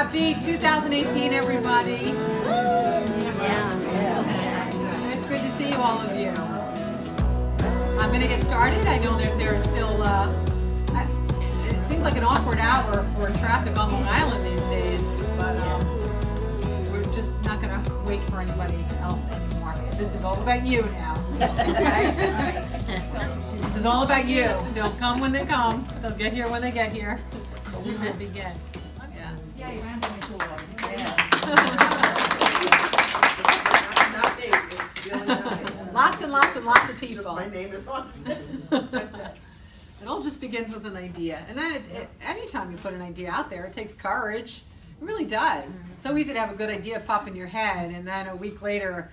Happy 2018, everybody. It's good to see all of you. I'm going to get started. I know that there's still, it seems like an awkward hour for traffic on Long Island these days, but we're just not going to wait for anybody else anymore. This is all about you now. Okay? This is all about you. They'll come when they come. They'll get here when they get here. But we will begin. Yeah, you ran into me cool. Lots and lots and lots of people. Just my name is on. It all just begins with an idea. And then anytime you put an idea out there, it takes courage. It really does. It's so easy to have a good idea pop in your head, and then a week later,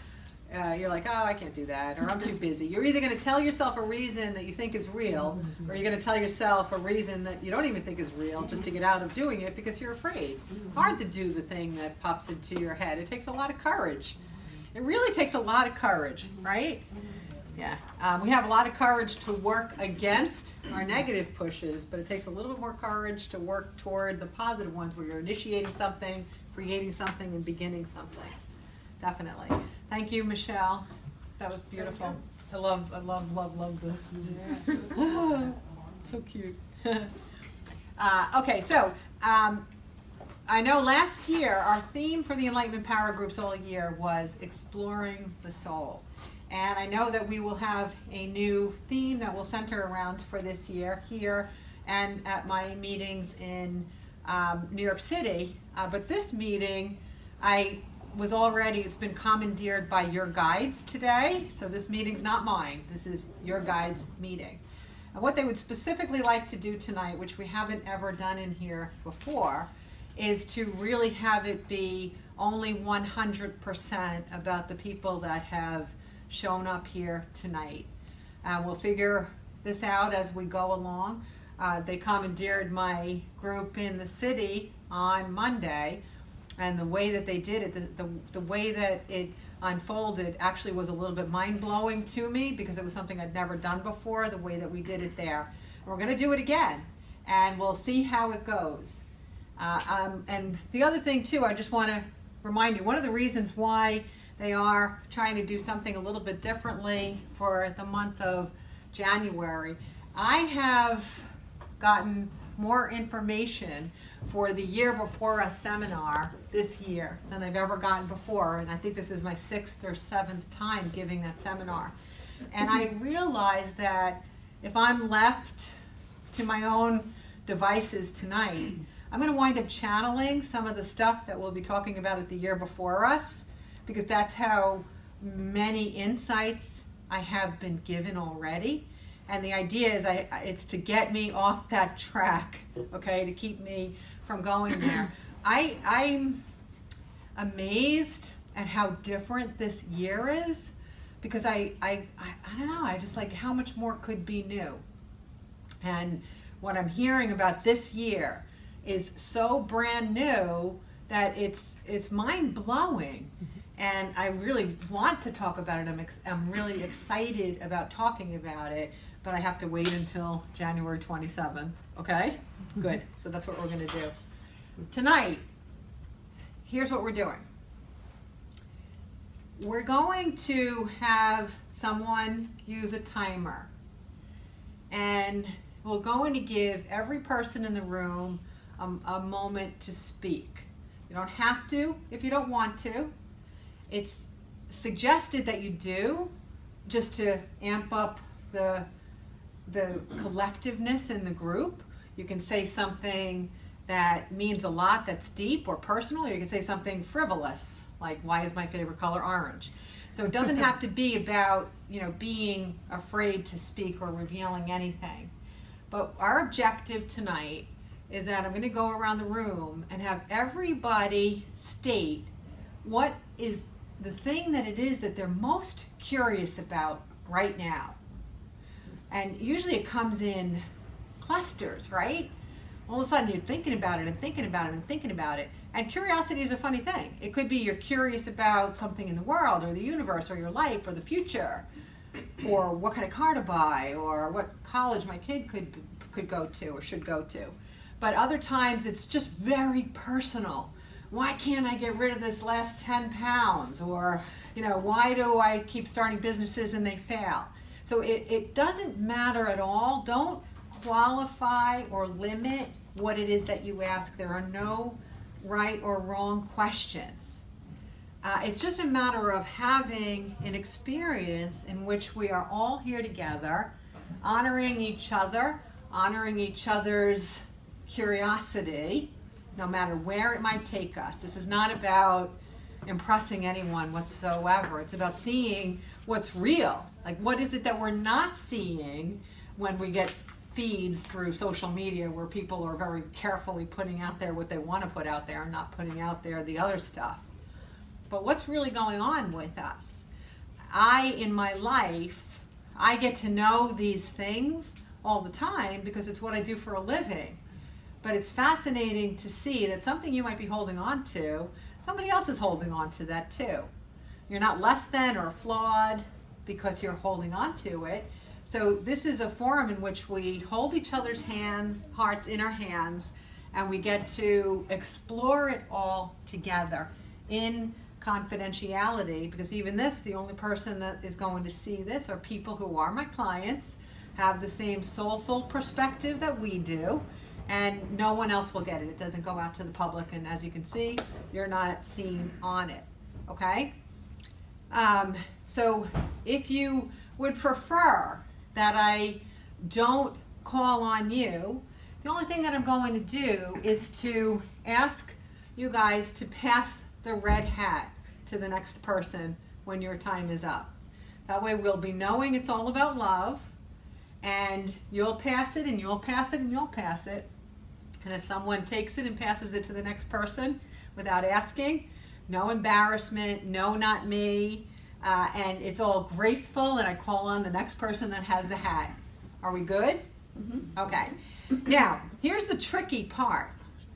you're like, oh, I can't do that, or I'm too busy. You're either going to tell yourself a reason that you think is real, or you're going to tell yourself a reason that you don't even think is real just to get out of doing it because you're afraid. It's hard to do the thing that pops into your head. It takes a lot of courage. It really takes a lot of courage, right? Yeah. We have a lot of courage to work against our negative pushes, but it takes a little bit more courage to work toward the positive ones where you're initiating something, creating something, and beginning something. Definitely. Thank you, Michelle. That was beautiful. I love this. So cute. Okay, so I know last year our theme for the Enlightenment Power Groups all year was exploring the soul. And I know that we will have a new theme that will center around for this year here and at my meetings in New York City. But this meeting, it's been commandeered by your guides today. So this meeting's not mine. This is your guides' meeting. And what they would specifically like to do tonight, which we haven't ever done in here before, is to really have it be only 100% about the people that have shown up here tonight. We'll figure this out as we go along. They commandeered my group in the city on Monday, and the way that they did it, the way that it unfolded actually was a little bit mind-blowing to me because it was something I'd never done before, the way that we did it there. And we're going to do it again, and we'll see how it goes. And the other thing too, I just want to remind you, one of the reasons why they are trying to do something a little bit differently for the month of January, I have gotten more information for the year before a seminar this year than I've ever gotten before, and I think this is my 6th or 7th time giving that seminar. And I realized that if I'm left to my own devices tonight, I'm going to wind up channeling some of the stuff that we'll be talking about at the year before us, because that's how many insights I have been given already. And the idea is it's to get me off that track, okay, to keep me from going there. I'm amazed at how different this year is, because I don't know, I just like how much more could be new. And what I'm hearing about this year is so brand new that it's mind-blowing. And I really want to talk about it. I'm really excited about talking about it, but I have to wait until January 27th, okay? Good, so that's what we're gonna do. Tonight, here's what we're doing. We're going to have someone use a timer, and we're going to give every person in the room a moment to speak. You don't have to if you don't want to. It's suggested that you do, just to amp up the collectiveness in the group. You can say something that means a lot, that's deep or personal, or you can say something frivolous, like why is my favorite color orange? So it doesn't have to be about, being afraid to speak or revealing anything. But our objective tonight is that I'm going to go around the room and have everybody state what is the thing that it is that they're most curious about right now. And usually it comes in clusters, right? All of a sudden you're thinking about it and thinking about it and thinking about it. And curiosity is a funny thing. It could be you're curious about something in the world or the universe or your life or the future, or what kind of car to buy, or what college my kid could go to or should go to. But other times it's just very personal. why can't I get rid of this last 10 pounds? Or, why do I keep starting businesses and they fail? So it doesn't matter at all. Don't qualify or limit what it is that you ask. There are no right or wrong questions. It's just a matter of having an experience in which we are all here together, honoring each other, honoring each other's curiosity, no matter where it might take us. This is not about impressing anyone whatsoever. It's about seeing what's real. Like, what is it that we're not seeing when we get feeds through social media where people are very carefully putting out there what they want to put out there and not putting out there the other stuff. But what's really going on with us? In my life, I get to know these things all the time because it's what I do for a living. But it's fascinating to see that something you might be holding on to, somebody else is holding on to that too. You're not less than or flawed because you're holding on to it. So this is a forum in which we hold each other's hands, hearts in our hands, and we get to explore it all together in confidentiality, because even this, the only person that is going to see this are people who are my clients, have the same soulful perspective that we do, and no one else will get it. It doesn't go out to the public, and as you can see, you're not seen on it, okay? So if you would prefer that I don't call on you, the only thing that I'm going to do is to ask you guys to pass the red hat to the next person when your time is up. That way we'll be knowing it's all about love, and you'll pass it and you'll pass it and you'll pass it. And if someone takes it and passes it to the next person without asking, no embarrassment, no, not me, and it's all graceful, and I call on the next person that has the hat. Are we good? Mm-hmm. Okay. Now, here's the tricky part,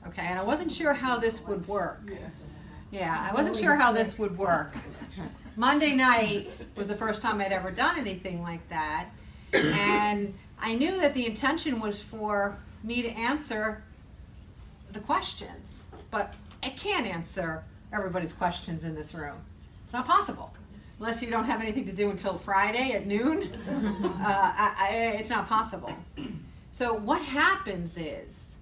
okay, and I wasn't sure how this would work. Yeah, I wasn't sure how this would work. Monday night was the first time I'd ever done anything like that, and I knew that the intention was for me to answer the questions, but I can't answer everybody's questions in this room. It's not possible. Unless you don't have anything to do until Friday at noon, it's not possible. So what happens is,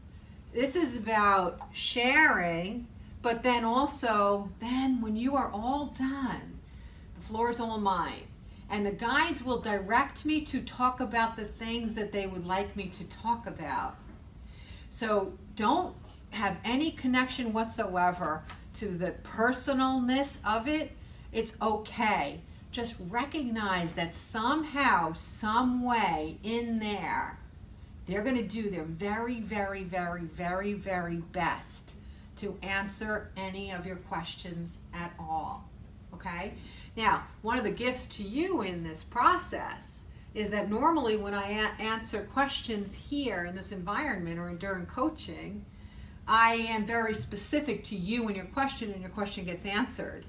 this is about sharing, but then also, when you are all done, the floor is all mine. And the guides will direct me to talk about the things that they would like me to talk about. So don't have any connection whatsoever to the personalness of it. It's okay. Just recognize that somehow, some way in there, they're going to do their very, very, very, very, very best to answer any of your questions at all, okay? Now, one of the gifts to you in this process is that normally when I answer questions here in this environment or during coaching, I am very specific to you and your question gets answered.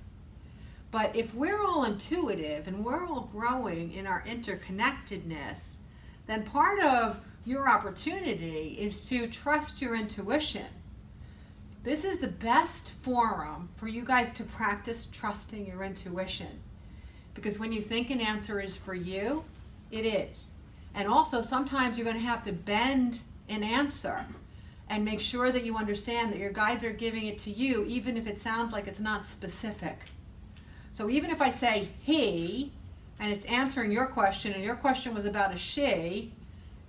But if we're all intuitive and we're all growing in our interconnectedness, then part of your opportunity is to trust your intuition. This is the best forum for you guys to practice trusting your intuition. Because when you think an answer is for you, it is. And also sometimes you're going to have to bend an answer and make sure that you understand that your guides are giving it to you, even if it sounds like it's not specific. So even if I say he, and it's answering your question, and your question was about a she,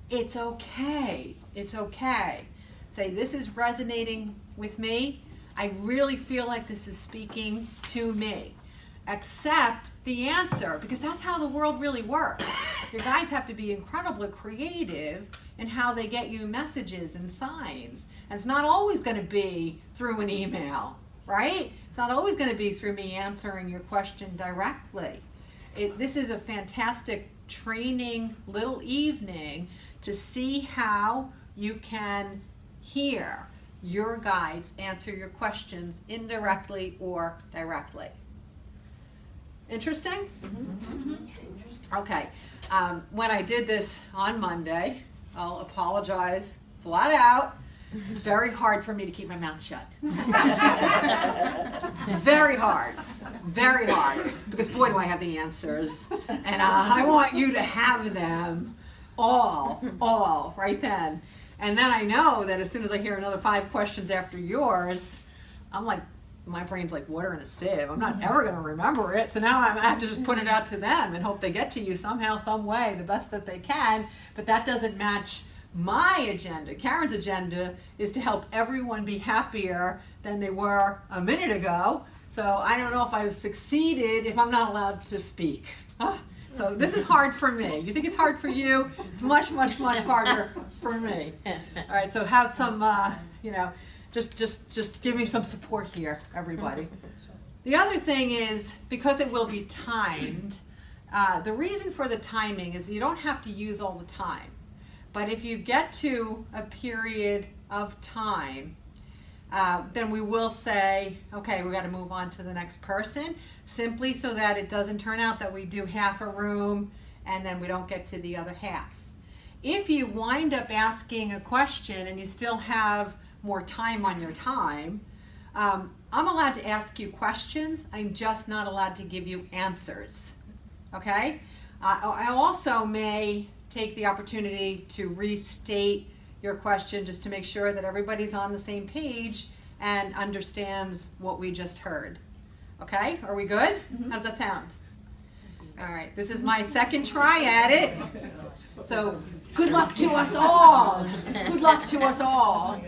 it's okay. It's okay. Say, this is resonating with me. I really feel like this is speaking to me. Accept the answer, because that's how the world really works. Your guides have to be incredibly creative in how they get you messages and signs. And it's not always going to be through an email, right? It's not always going to be through me answering your question directly. This is a fantastic training little evening to see how you can hear your guides answer your questions indirectly or directly. Interesting? Mm-hmm. Okay. When I did this on Monday, I'll apologize flat out. It's very hard for me to keep my mouth shut. Very hard. Very hard. Because boy, do I have the answers. And I want you to have them all, right then. And then I know that as soon as I hear another 5 questions after yours, I'm like, my brain's like water in a sieve. I'm not ever going to remember it. So now I have to just put it out to them and hope they get to you somehow, some way, the best that they can. But that doesn't match my agenda. Karen's agenda is to help everyone be happier than they were a minute ago. So I don't know if I've succeeded if I'm not allowed to speak. So this is hard for me. You think it's hard for you? It's much, much, much harder for me. All right, so have some, just give me some support here, everybody. The other thing is, because it will be timed, the reason for the timing is you don't have to use all the time. But if you get to a period of time, then we will say, okay, we got to move on to the next person, simply so that it doesn't turn out that we do half a room and then we don't get to the other half. If you wind up asking a question and you still have more time on your time, I'm allowed to ask you questions. I'm just not allowed to give you answers. Okay? I also may take the opportunity to restate your question just to make sure that everybody's on the same page and understands what we just heard. Okay? Are we good? How does that sound? All right. This is my second try at it. So good luck to us all. Good luck to us all.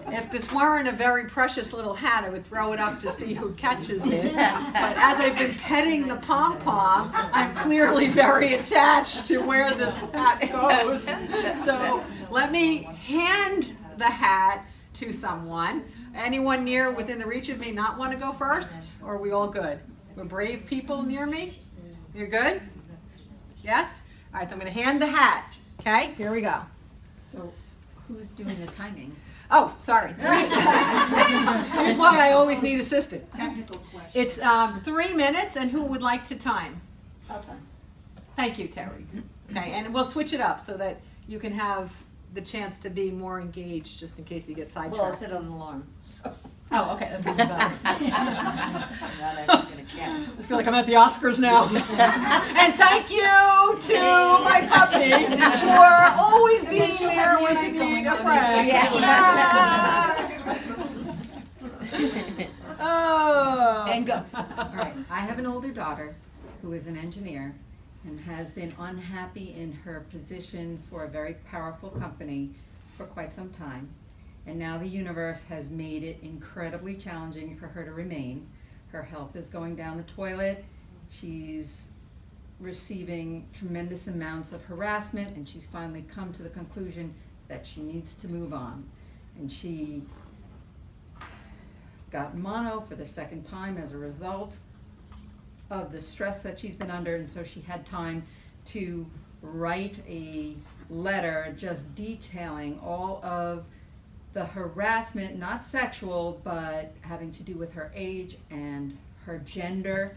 If this weren't a very precious little hat, I would throw it up to see who catches it. But as I've been petting the pom-pom, I'm clearly very attached to where this hat goes. So let me hand the hat to someone. Anyone near within the reach of me not want to go first? Or are we all good? We're brave people near me? You're good? Yes? All right, so I'm going to hand the hat. Okay, here we go. So who's doing the timing? Oh, sorry. Here's why I always need assistance. Technical question. It's 3 minutes, and who would like to time? I'll time. Thank you, Terry. Okay, and we'll switch it up so that you can have the chance to be more engaged, just in case you get sidetracked. Well, I'll set an alarm. So. Oh, okay, that's even better. Not actually gonna count. I feel like I'm at the Oscars now. And thank you to my puppy for always being there when I need a friend. Yeah. Oh. And go. All right, I have an older daughter who is an engineer and has been unhappy in her position for a very powerful company for quite some time. And now the universe has made it incredibly challenging for her to remain. Her health is going down the toilet. She's receiving tremendous amounts of harassment, and she's finally come to the conclusion that she needs to move on. And she got mono for the second time as a result of the stress that she's been under, and so she had time to write a letter just detailing all of the harassment, not sexual, but having to do with her age and her gender,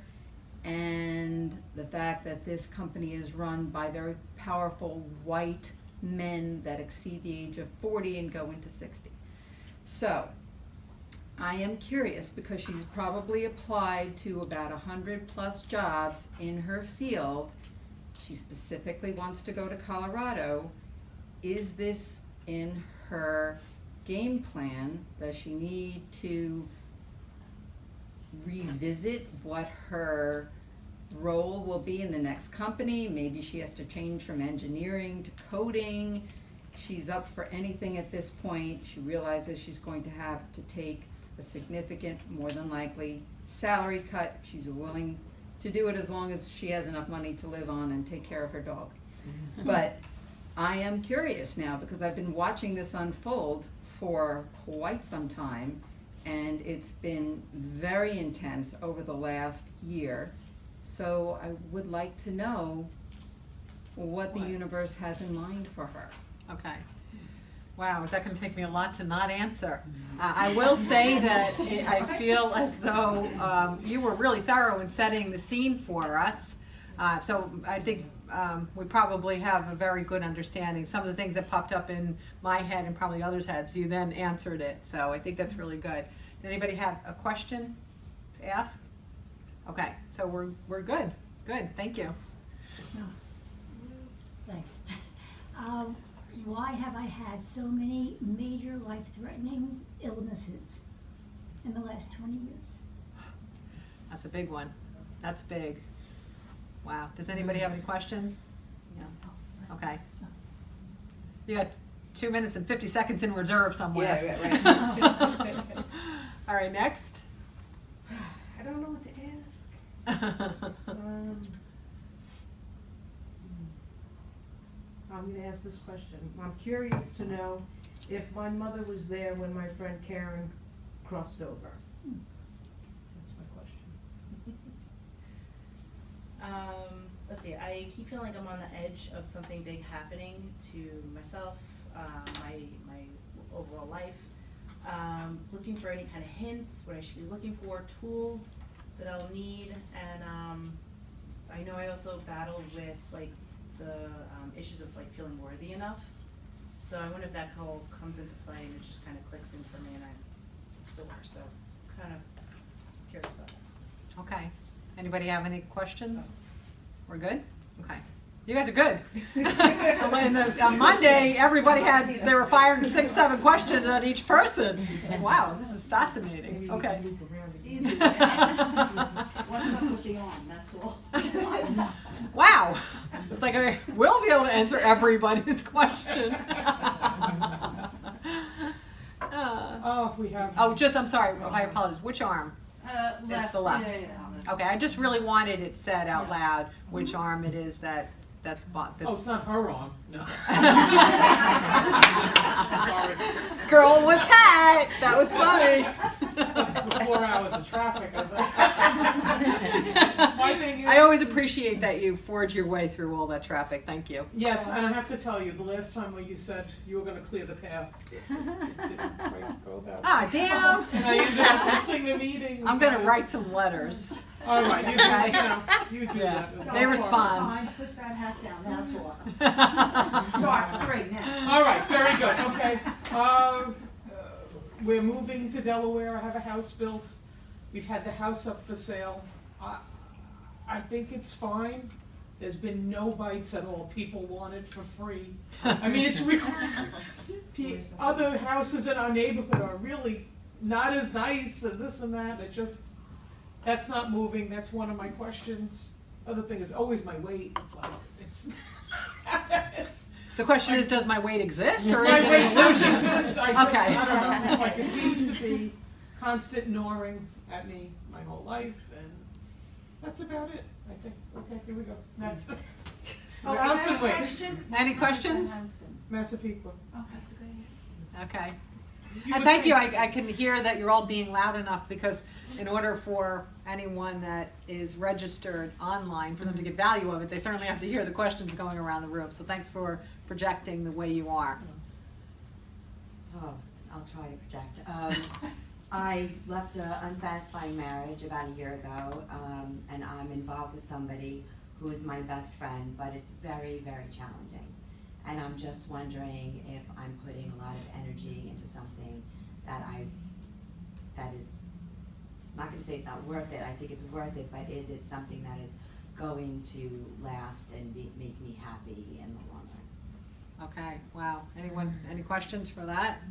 and the fact that this company is run by very powerful white men that exceed the age of 40 and go into 60. So, I am curious, because she's probably applied to about 100 plus jobs in her field. She specifically wants to go to Colorado. Is this in her game plan? Does she need to revisit what her role will be in the next company? Maybe she has to change from engineering to coding. She's up for anything at this point. She realizes she's going to have to take a significant, more than likely, salary cut. She's willing to do it as long as she has enough money to live on and take care of her dog. But I am curious now, because I've been watching this unfold for quite some time, and it's been very intense over the last year. So I would like to know what the universe has in mind for her. Okay. Wow, is that going to take me a lot to not answer? I will say that I feel as though you were really thorough in setting the scene for us. So I think we probably have a very good understanding. Some of the things that popped up in my head and probably others' heads, you then answered it. So I think that's really good. Did anybody have a question to ask? Okay, so we're good. Good, thank you. No. Thanks. Why have I had so many major life-threatening illnesses in the last 20 years? That's a big one. That's big. Wow. Does anybody have any questions? No. Okay. You got 2 minutes and 50 seconds in reserve somewhere. Yeah, right. All right, next. I don't know what to ask. I'm gonna ask this question. I'm curious to know if my mother was there when my friend Karen crossed over. That's my question. Let's see, I keep feeling like I'm on the edge of something big happening to myself, my overall life. Looking for any kind of hints, what I should be looking for, tools that I'll need, and I know I also battle with like the issues of like feeling worthy enough. So I wonder if that all comes into play and it just kind of clicks in for me and I'm sore. So kind of curious about that. Okay. Anybody have any questions? We're good? Okay. You guys are good. On Monday, everybody they were firing 6, 7 questions at each person. Wow, this is fascinating. Maybe we Okay. can loop around again. Easy. What's up with the arm, that's all. Wow. It's like I will be able to answer everybody's question. We have. I'm sorry. I apologize. Which arm? It's the left. Okay, I just really wanted it said out loud which arm it is that's Oh, it's not her arm. No. Sorry. Girl with hat. That was funny. It's the 4 hours of traffic. My thing is, I always appreciate that you forge your way through all that traffic. Thank you. yes, and I have to tell you, the last time when you said you were going to clear the path, it didn't quite go that way. Ah, damn. And I ended up missing the meeting. I'm gonna write some letters. All right, you do Yeah. that. They respond. Put that hat down, now talk. Start 3 now. All right, very good, okay. We're moving to Delaware, I have a house built, we've had the house up for sale. I think it's fine, there's been no bites at all, people want it for free. I mean, it's really, other houses in our neighborhood are really not as nice and this and that, that's not moving, that's one of my questions. Other thing is always my weight, it's The question is, does my weight exist, or my is it weight an does illusion? exist, Okay. I don't know, just like it seems to be constant gnawing at me my whole life, and that's about it, I think. Okay, here we go, next. Allison, wait, Any questions? Massapequa. Oh, that's a good idea. Okay. You And would thank you, think- I can hear that you're all being loud enough, because in order for anyone that is registered online, for them to get value of it, they certainly have to hear the questions going around the room. So thanks for projecting the way you are. Oh, I'll try to project. I left an unsatisfying marriage about a year ago, and I'm involved with somebody who is my best friend, but it's very, very challenging. And I'm just wondering if I'm putting a lot of energy into something that is, I'm not gonna say it's not worth it, I think it's worth it, but is it something that is going to last and make me happy in the long run? Okay, wow. Anyone, any questions for that?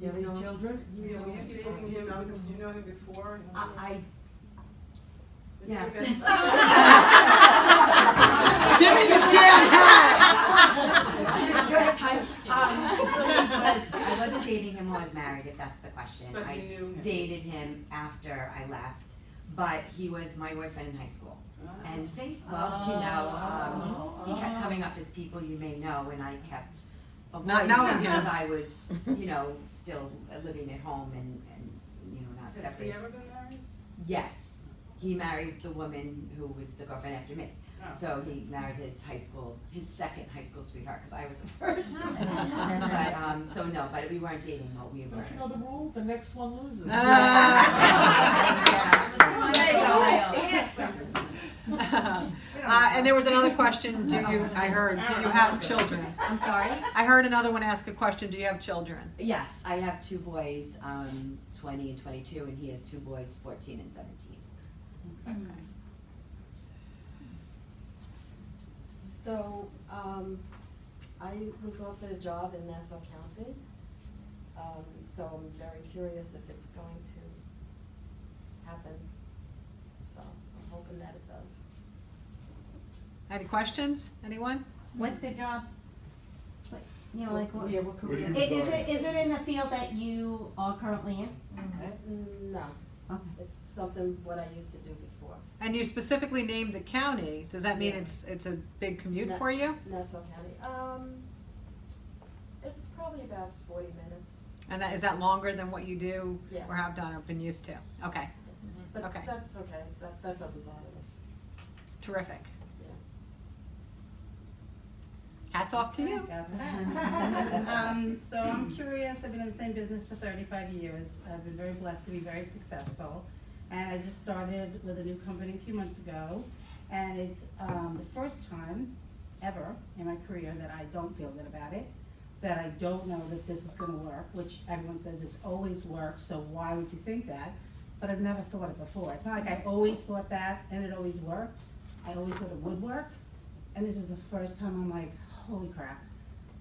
You have any children? Do you know him before? Yes. Give me the damn hat! During the time, I wasn't dating him while I was married, if that's the question. But you I knew him. dated him after I left, but he was my boyfriend in high school. And Facebook, he kept coming up as people you may know, and I kept avoiding knowing him him. because I was, still living at home and not Has separate. he ever been married? Yes, he married the woman who was the girlfriend after me. Oh. So he married his second high school sweetheart, because I was the first. But we weren't dating while we were. Don't you know the rule? The next one loses. Ah. There you go, that's the answer. And there was another question, do you, I heard, do you have children? I'm sorry? I heard another one ask a question, do you have children? Yes, I have two boys, 20 and 22, and he has two boys, 14 and 17. Okay. So, I was offered a job in Nassau County, so I'm very curious if it's going to happen. So, I'm hoping that it does. Any questions, anyone? What's the job? Like, you know, like what? Yeah, what career? Is it in the field that you are currently in? No, Okay. it's something what I used to do before. And you specifically named the county, does that mean Yeah. it's a big commute No. for you? Nassau County, it's probably about 40 minutes, And is that longer than what you do Yeah. or have done or been used to? Okay, but Okay. that's okay, that doesn't bother me, terrific. yeah. Hats off to you. So I'm curious, I've been in the same business for 35 years. I've been very blessed to be very successful. And I just started with a new company a few months ago. And it's the first time ever in my career that I don't feel good about it, that I don't know that this is gonna work, which everyone says it's always worked, so why would you think that? But I've never thought it before. It's not like I always thought that and it always worked. I always thought it would work. And this is the first time I'm like, holy crap,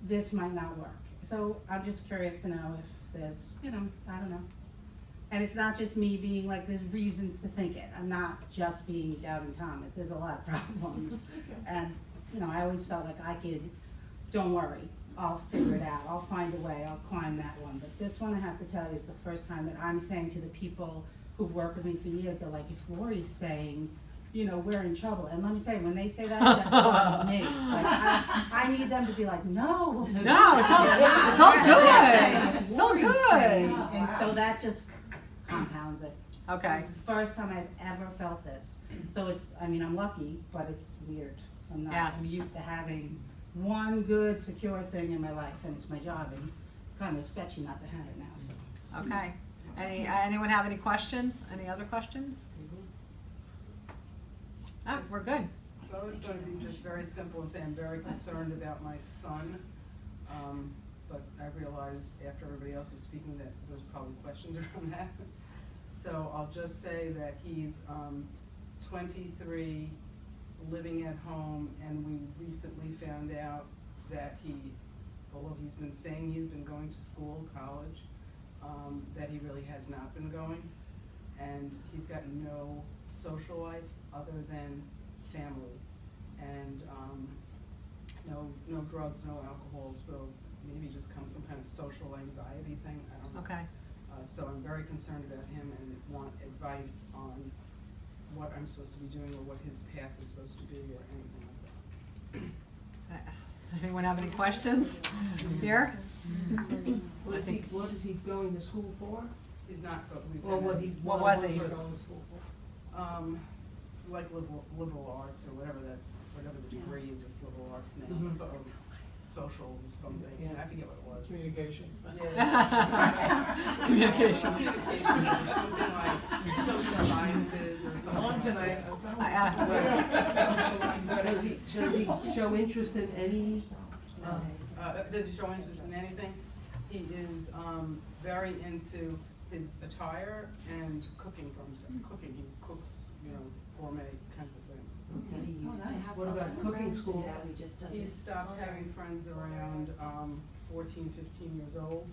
this might not work. So I'm just curious to know if there's, I don't know. And it's not just me being like, there's reasons to think it. I'm not just being Doubting Thomas. There's a lot of problems. And, I always felt like I could, don't worry, I'll figure it out. I'll find a way. I'll climb that one. But this one, I have to tell you, is the first time that I'm saying to the people who've worked with me for years, they're like, if Lori's saying, we're in trouble. And let me tell you, when they say that, that bothers me. Like, I need them to be like, no. No, it's all good. It's all good. And so that just compounds it. Okay, First time I've ever felt this. So I'm lucky, but it's weird. I'm Yes. used to having one good, secure thing in my life, and it's my job, and it's kind of sketchy not to have it now, so. okay. Anyone have any questions? Any other questions? Ah, we're good. So I was going to be just very simple and say I'm very concerned about my son. But I realize after everybody else is speaking that there's probably questions around that. So I'll just say that he's 23, living at home, and we recently found out that although he's been saying he's been going to school, college, that he really has not been going. And he's got no social life other than family, and no drugs, no alcohol, so maybe just some kind of social anxiety thing, I don't know. Okay, So I'm very concerned about him and want advice on what I'm supposed to be doing or what his path is supposed to be or anything like that. anyone have any questions here? What is he going to school for? He's not, but we've Or what he? What was he? going to school for? like liberal arts or whatever the degree is, it's liberal arts now, Mhm. so social something, Yeah. I forget what it was. Communications. Yeah. Communications. Communications or something like social sciences or something. On tonight. Does he show interest in any? Does he show interest in anything? He is very into his attire and cooking for himself. Cooking, he cooks, gourmet kinds of things. Did he used to have What about other cooking friends, school? and now he just does He it? stopped having friends around 14, 15 years old.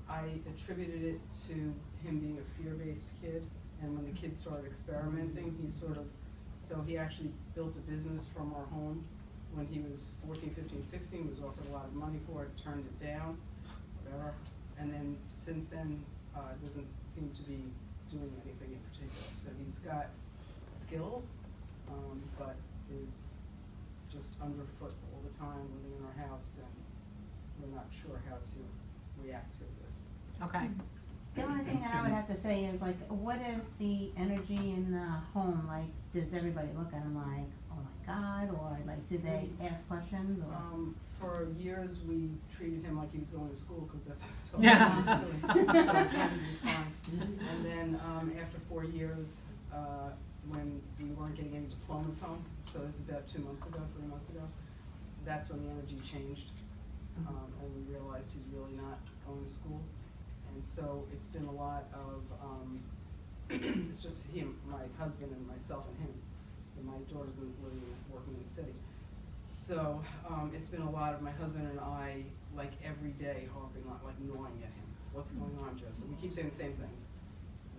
I attributed it to him being a fear-based kid, and when the kids started experimenting, so he actually built a business from our home when he was 14, 15, 16, was offered a lot of money for it, turned it down, whatever. And then since then, doesn't seem to be doing anything in particular. So he's got skills, but is just underfoot all the time, living in our house, and we're not sure how to react to this. Okay, The only thing that I would have to say is like, what is the energy in the home? Like, does everybody look at him like, oh my God, or like, did they ask questions or? For years, we treated him like he was going to school, because that's what Yeah. he was doing. So he was fine. And then, after 4 years, when we weren't getting any diplomas home, so this is about 2 months ago, 3 months ago, that's when the energy changed. And we realized he's really not going to school. And so it's been a lot of, it's just him, my husband and myself and him. So my daughter's living and working in the city. So it's been a lot of my husband and I, like every day, harping on, like gnawing at him. What's going on, Joe? So we keep saying the same things.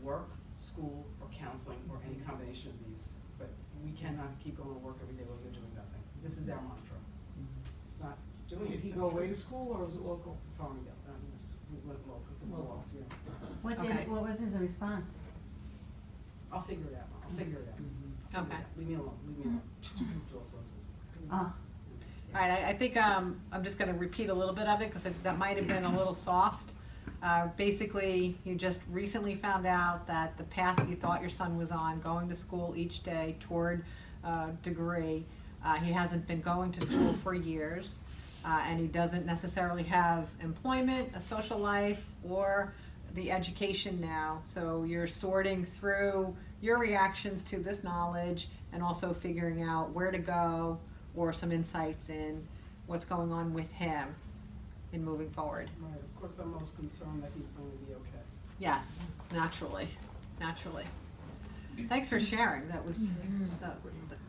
Work, school, or counseling, or any combination of these. But we cannot keep going to work every day while you're doing nothing. This is our mantra. It's not doing Did it. he go away to school or was it local? Farmingdale, yes, we went local, Local. yeah. Okay. What was his response? I'll figure it out, I'll figure it out. Figure it Okay. out. Leave me alone, leave me alone. Door closes. Oh, All right, I think I'm just gonna repeat a little bit of it, because that might have been a little soft. Basically, you just recently found out that the path you thought your son was on, going to school each day toward degree, he hasn't been going to school for years, and he doesn't necessarily have employment, a social life, or the education now. So you're sorting through your reactions to this knowledge and also figuring out where to go, or some insights in what's going on with him in moving forward. Right, of course, I'm most concerned that he's going to be okay. Yes, naturally, naturally. Thanks for sharing. That was,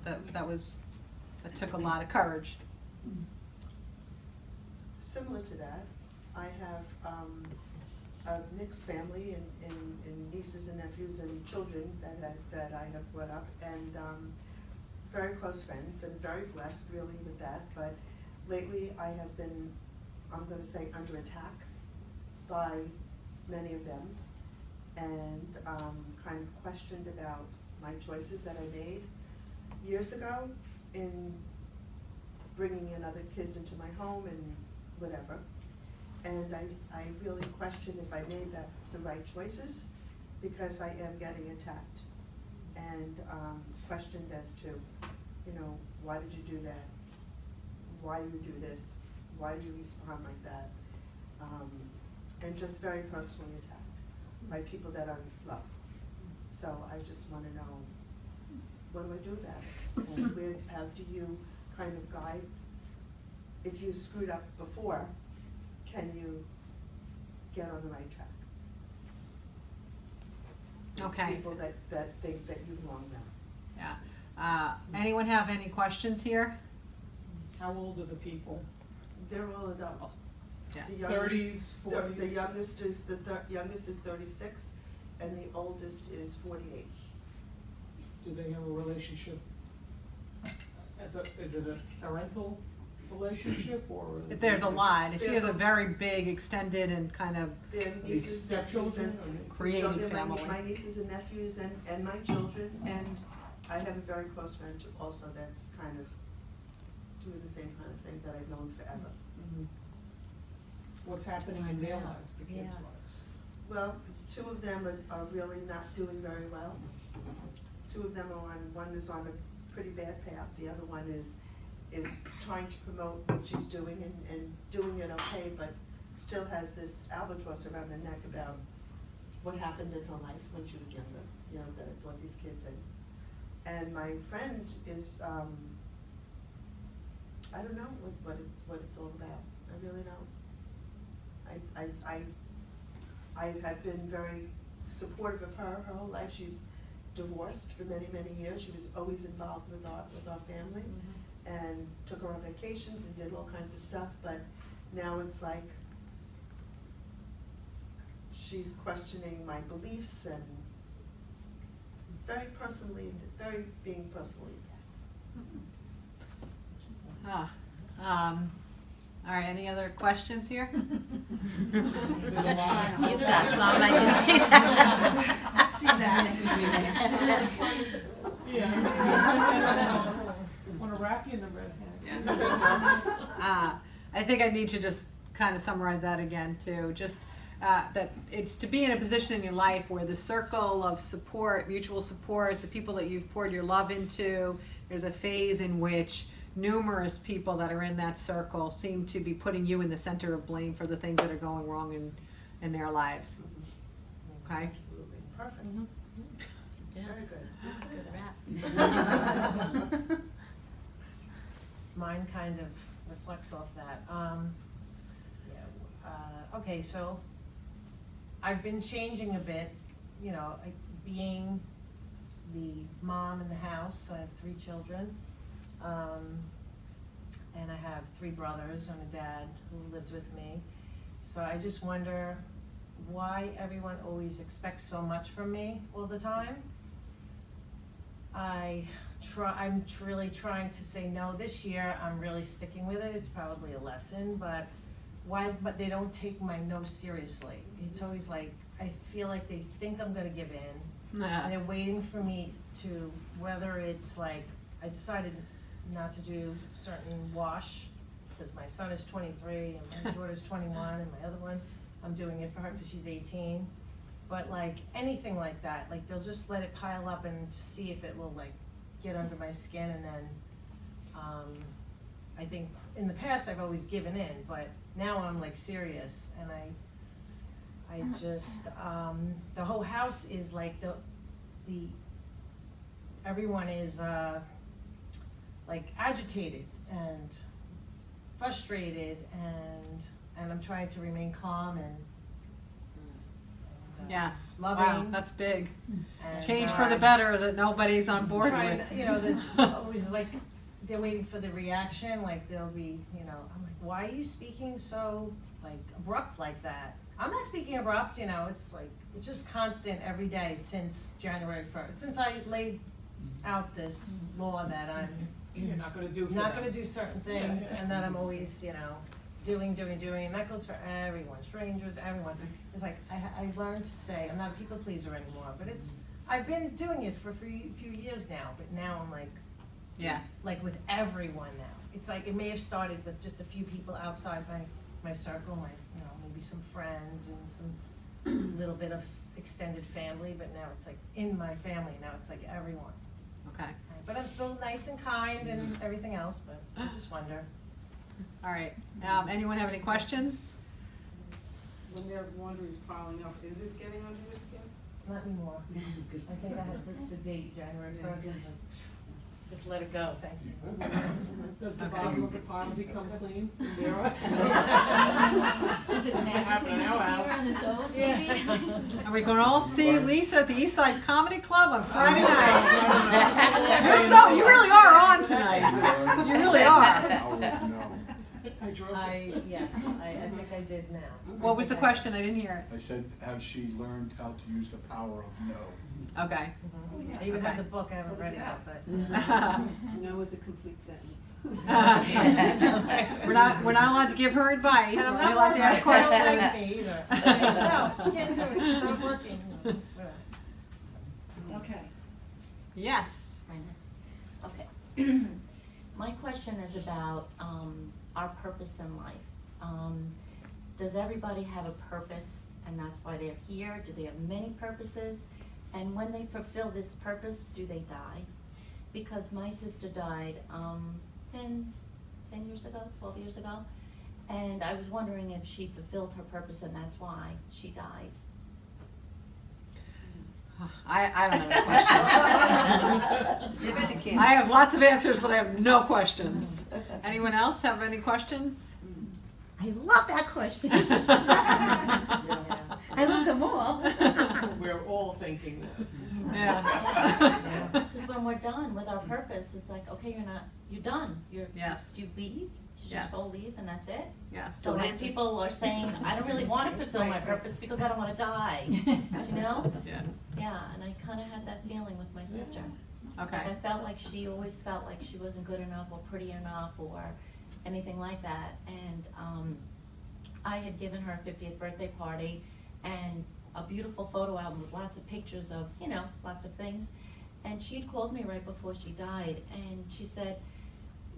that took a lot of courage. Similar to that, I have a mixed family and nieces and nephews and children that I have brought up, and very close friends, and very blessed really with that. But lately I have been, I'm gonna say, under attack by many of them, and kind of questioned about my choices that I made years ago in bringing in other kids into my home and whatever. And I really question if I made the right choices, because I am getting attacked and questioned as to, you know, why did you do that? Why do you do this? Why do you respond like that? And just very personally attacked by people that I love. So I just want to know, what do I do about it? And where, how do you kind of guide? If you screwed up before, can you get on the right track? Okay, People that think that you've wronged them. yeah. Anyone have any questions here? How old are the people? They're all adults. Yeah. The youngest- 30s, 40s? The youngest is, youngest is 36, and the oldest is 48. Do they have a relationship? Is it a parental relationship or? There's a lot. She has a There's a- very big, extended, and kind of They're These nieces, stepchildren? nephews, and creating they're family. my nieces and nephews and my children, and I have a very close friend also that's kind of doing the same kind of thing that I've known forever. Mhm. What's happening in their lives, the kids' Yeah. lives? Well, two of them are really not doing very well. Two of them are one is on a pretty bad path, the other one is trying to promote what she's doing and doing it okay, but still has this albatross around her neck about what happened in her life when she was younger, you know, that brought these kids in. And my friend is, I don't know what it's all about, I really don't. I have been very supportive of her whole life. She's divorced for many, many years. She was always involved with our family, and took her on vacations and did all kinds of stuff, but now it's like she's questioning my beliefs and being personally attacked. All right, any other questions here? There's a lot. You've got some, I can see that. See that. Yeah. Want to wrap you in the red hat. I think I need to just kind of summarize that again too. Just that it's to be in a position in your life where the circle of support, mutual support, the people that you've poured your love into, there's a phase in which numerous people that are in that circle seem to be putting you in the center of blame for the things that are going wrong in their lives. Okay? Absolutely, perfect. Very good. Good wrap. Mine kind of reflects off that. Okay, so I've been changing a bit, you know, being the mom in the house. I have 3 children. And I have 3 brothers and a dad who lives with me. So I just wonder why everyone always expects so much from me all the time. I'm really trying to say no this year. I'm really sticking with it. It's probably a lesson, but but they don't take my no seriously. It's always like, I feel like they think I'm gonna give in. And they're waiting for me to, whether it's like, I decided not to do certain wash, because my son is 23 and my daughter's 21, and my other one, I'm doing it for her because she's 18. But like, anything like that, like they'll just let it pile up and just see if it will like get under my skin, and then, I think in the past I've always given in, but now I'm like serious, and I just, the whole house is like everyone is, like agitated and frustrated, and I'm trying to remain calm and Yes, loving. wow, that's big. And, Change for the better that nobody's on board trying, with. you know, there's always like, they're waiting for the reaction, like they'll be, you know, I'm like, why are you speaking so like abrupt like that? I'm not speaking abrupt, you know, it's like, it's just constant every day since January 1st, since I laid out this law that I'm You're not gonna do for not them. gonna do certain things, and that I'm always, you know, doing, and that goes for everyone, strangers, everyone. It's like, I learned to say, I'm not a people pleaser anymore, but I've been doing it for a few years now, but now I'm like, Yeah, like with everyone now. It's like, it may have started with just a few people outside my circle, my, you know, maybe some friends and some little bit of extended family, but now it's like in my family, now it's like everyone. okay, But I'm still nice and kind and everything else, but I just wonder. all right. Anyone have any questions? When their laundry is piling up, is it getting under your skin? Not anymore. I think I had the date, January 1st. Just let it go, thank you. Does the bottom of the pile become clean? Yeah. Is it magically disappear on its own, maybe? And we're gonna all see Lisa at the East Side Comedy Club on Friday night. You really are on tonight. You really are. I drove Yes, I think I did now. What was the question? I didn't hear I said, has she learned how to use the power of no? it. Okay. I even Okay. have the book, I haven't read it yet, but. No is a complete sentence. We're not allowed to give her advice. We're only allowed to ask questions. Me either. No, you can't do it, it's not working. Okay. Yes. My next. Okay. My question is about our purpose in life. Does everybody have a purpose and that's why they're here? Do they have many purposes? And when they fulfill this purpose, do they die? Because my sister died 10 years ago, 12 years ago. And I was wondering if she fulfilled her purpose and that's why she died. I don't have any questions. I have lots of answers, but I have no questions. Anyone else have any questions? I love that question. I love them all. We're all thinking that. Yeah. Because when we're done with our purpose, it's like, okay, you're done. Yes. You leave, does your Yes. soul leave and that's it? Yes. So like people are saying, I don't really want to fulfill my purpose because I don't want to die, you know? Yeah. Yeah, and I kind of had that feeling with my sister. Okay. I felt like she always felt like she wasn't good enough or pretty enough or anything like that. And I had given her a 50th birthday party and a beautiful photo album with lots of pictures of, you know, lots of things. And she had called me right before she died and she said,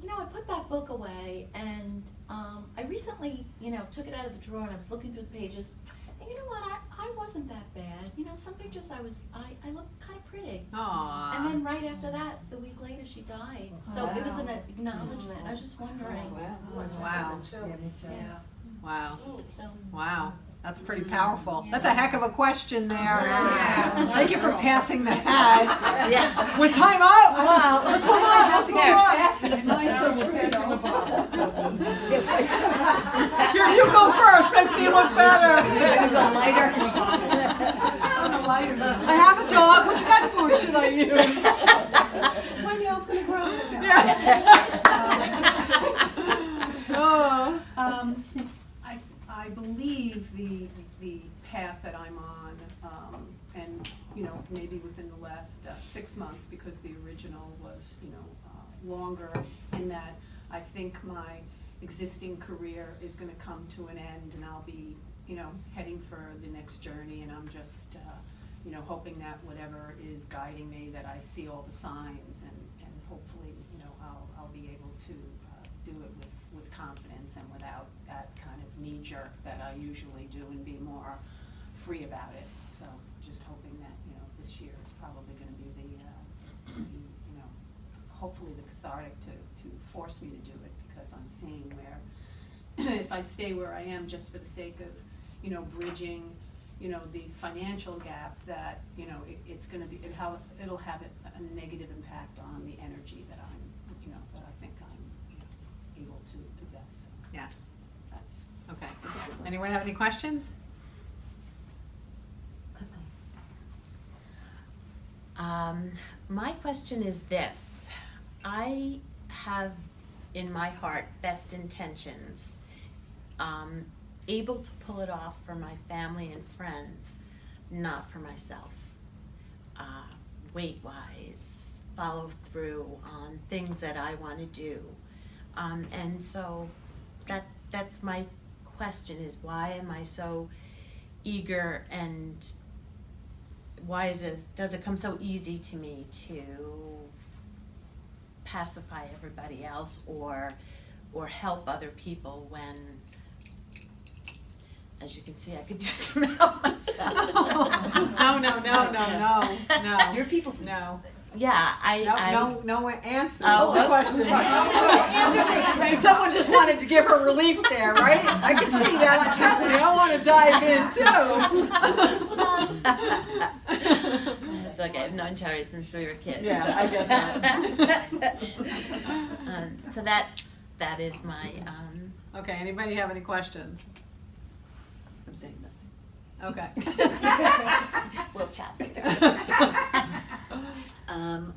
you know, I put that book away and I recently, you know, took it out of the drawer and I was looking through the pages. And you know what, I wasn't that bad. You know, some pictures I looked kind of pretty. Aww. And then right after that, the week later, she died. So it was an acknowledgement. I was just wondering. Wow. Wow. Chills. Yeah, me too. Yeah. Wow. So. Wow. That's pretty powerful. That's a heck of a question there. Thank you for passing the hat. Yeah. Was time up? Wow. Let's move on, let's move on. Now we're passing the bottle. Here, you go first, make me look better. I have a dog, which pet food should I use? When y'all's gonna grow? Oh. I believe the path that I'm on, and, you know, maybe within the last 6 months, because the original was, you know, longer, in that I think my existing career is gonna come to an end, and I'll be, you know, heading for the next journey, and I'm just, you know, hoping that whatever is guiding me, that I see all the signs, and hopefully, you know, I'll be able to do it with confidence and without that kind of knee jerk that I usually do, and be more free about it. So just hoping that, you know, this year is probably gonna be the you know, hopefully the cathartic to force me to do it, because I'm seeing where if I stay where I am just for the sake of, you know, bridging, you know, the financial gap, that, you know, it's gonna be, it'll have a negative impact on the energy that I'm, you know, that I think I'm, you know, able to possess. Yes, That's, okay. Anyone have any questions? My question is this: I have in my heart best intentions, able to pull it off for my family and friends, not for myself. Weight-wise, follow through on things that I want to do. And so that's my question, is why am I so eager, and why does it come so easy to me to pacify everybody else or help other people when, as you can see, I could do some help myself. No. Your people. No. Yeah, No answer Oh, to the question. Maybe someone just wanted to give her relief there, right? I can see that. Like, trust me, I want to dive in too. It's okay. I've known Terry since we were kids. Yeah, so. I get that. So that is my. Okay, anybody have any questions? I'm saying nothing. Okay. We'll chat later.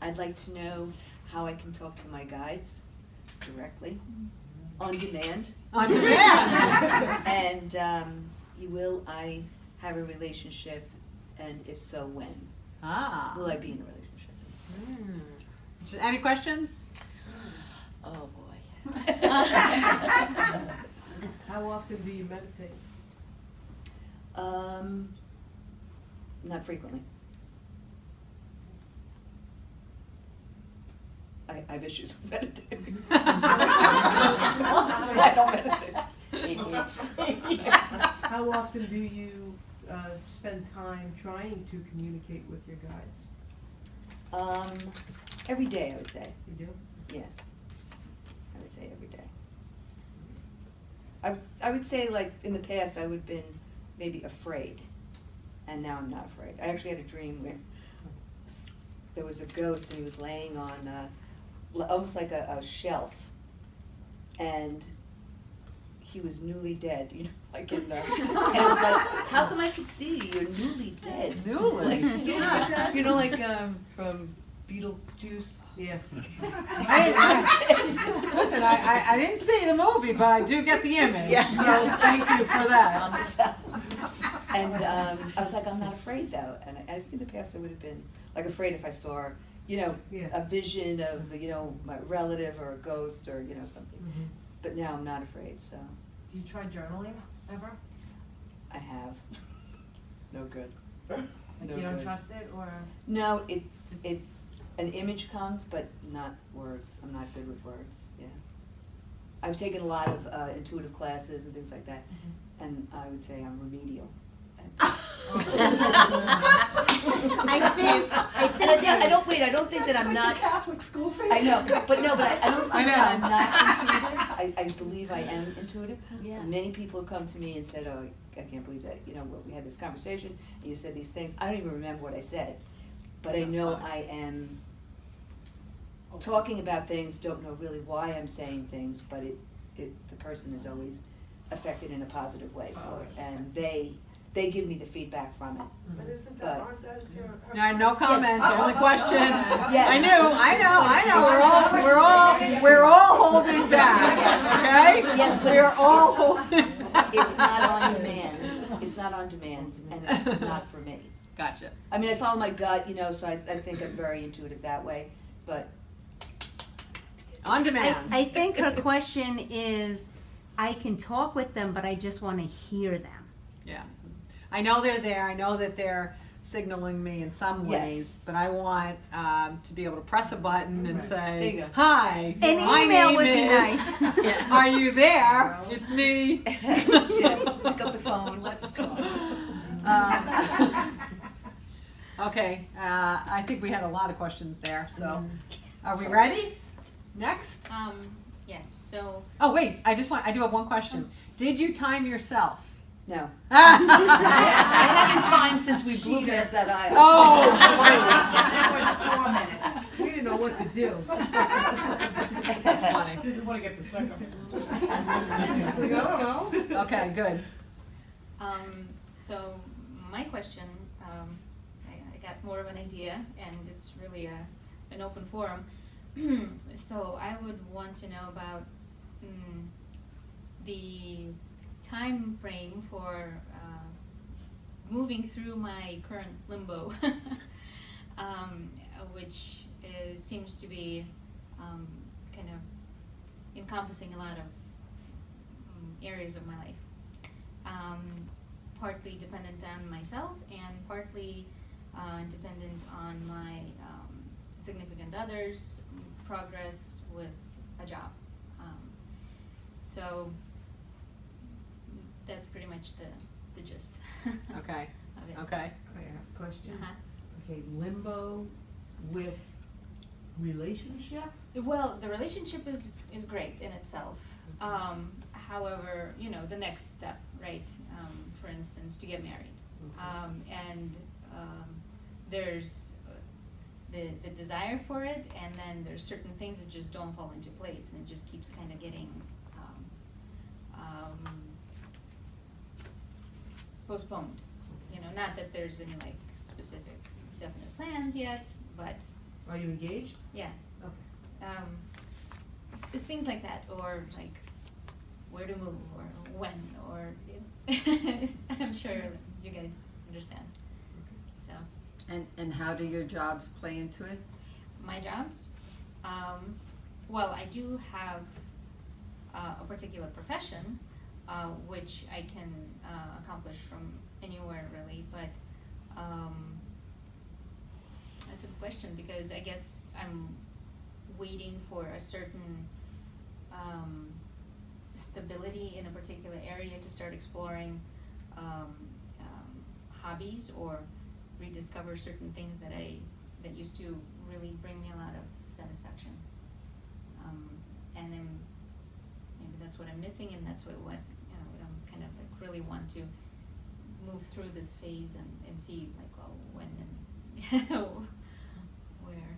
I'd like to know how I can talk to my guides directly, on demand. On demand. And will I have a relationship, and if so, when? Will I be in a relationship? Any questions? Oh boy. How often do you meditate? Not frequently. I have issues with meditating. That's why I don't meditate. How often do you spend time trying to communicate with your guides? Every day, I would say. You do? Yeah. I would say every day. I would say, like, in the past, I would have been maybe afraid, and now I'm not afraid. I actually had a dream where there was a ghost, and he was laying on almost like a shelf, and he was newly dead, you know, like in and it was like, how come I could see you're newly dead? Newly? Like, you know, like from Beetlejuice. Yeah. Listen, I didn't see the movie, but I do get the image. Yeah. So thank you for that. And I was like, I'm not afraid though. And I think in the past I would have been like afraid if I saw, you know, a vision of, you know, my relative or a ghost or, you know, something. Mm-hmm. But now I'm not afraid, so Do you try journaling ever? I have. No good. Like No you don't good. trust it, or? No, an image comes, but not words. I'm not good with words, yeah. I've taken a lot of intuitive classes and things like that, and I would say I'm remedial. I don't, wait, I don't think that I'm not. Catholic school face. I know, but no, but I don't think I that I'm know. not intuitive. I believe I am intuitive. Yeah. Many people have come to me and said, oh, I can't believe that, we had this conversation, and you said these things. I don't even remember what I said, but I That's know fine. I am talking about things, don't know really why I'm saying things, but the person is always affected in a positive way for it, and they give me the feedback from it. But isn't But- that, aren't those your? No comments, only questions. Yes. I know, we're all holding back, okay? Yes, but We're it's- all holding back. It's not on demand, it's not on demand, and it's not for me. Gotcha. I mean, I follow my gut, so I think I'm very intuitive that way, but On demand. I think her question is, I can talk with them, but I just wanna hear them. Yeah. I know they're there, I know that they're signaling me in some ways, Yes. but I want to be able to press a button and There you say, go. hi, An my email name would be is, nice. are you there? It's me. yeah, pick up the phone. Let's talk. Okay, I think we had a lot of questions there, so, Mm-hmm. are we ready? Next? Yes, so, Oh, wait, I do have one question. Did you time yourself? No. Oh, I haven't timed since we blew past that aisle. wait. That was 4 minutes. We didn't know what to do. That's funny. Didn't wanna get the second. I don't know. Okay, good. so my question, I got more of an idea, and it's really an open forum. So I would want to know about the time frame for moving through my current limbo, which seems to be kind of encompassing a lot of areas of my life. Partly dependent on myself and partly dependent on my significant others' progress with a job. So that's pretty much the gist Okay, of it. okay. I have a question. Uh-huh. Okay, limbo with relationship? Well, the relationship is great in itself. However, the next step, right? For instance, to get married. There's the desire for it, and then there's certain things that just don't fall into place, and it just keeps kind of getting postponed. Not that there's any specific definite plans yet, but Are you engaged? yeah. Okay. It's things like that, or where to move, or when, or I'm sure you guys understand. So And how do your jobs play into it? my jobs, well, I do have a particular profession, which I can accomplish from anywhere really, but that's a good question, because I guess I'm waiting for a certain stability in a particular area to start exploring hobbies or rediscover certain things that used to really bring me a lot of satisfaction. And then maybe that's what I'm missing, and that's what I'm kind of really want to move through this phase and see when and where.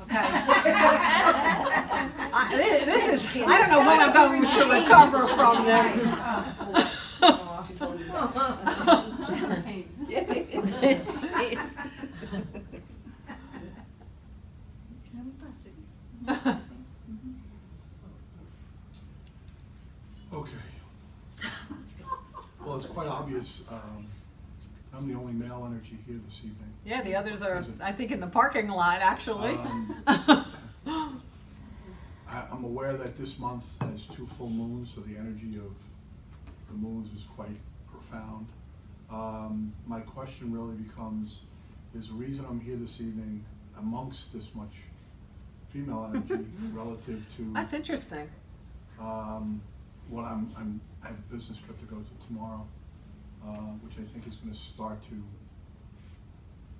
Okay. This is, I don't know when I'm going to recover from this. She's holding it Okay. Well, it's quite obvious, I'm the only male energy here this evening. Yeah, the others are, I think, in the parking lot, actually. I'm aware that this month has 2 full moons, so the energy of the moons is quite profound. My question really becomes, is the reason I'm here this evening amongst this much female energy relative to That's interesting. what I have a business trip to go to tomorrow. which I think is gonna start to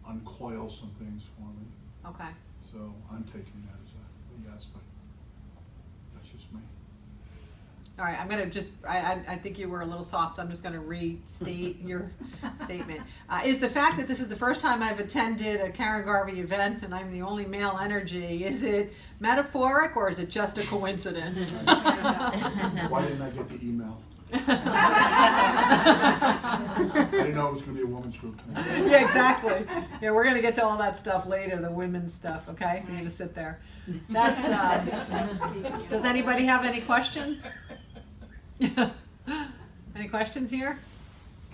uncoil some things for me. Okay. So I'm taking that as a yes, but that's just me. All right, I'm gonna just, I think you were a little soft, so I'm just gonna restate your statement. Is the fact that this is the first time I've attended a Karen Garvey event and I'm the only male energy, is it metaphoric or is it just a coincidence? Why didn't I get the email? I didn't know it was gonna be a women's group tonight. Yeah, exactly. Yeah, we're gonna get to all that stuff later, the women's stuff, okay? So you just sit there. That's, does anybody have any questions? Any questions here?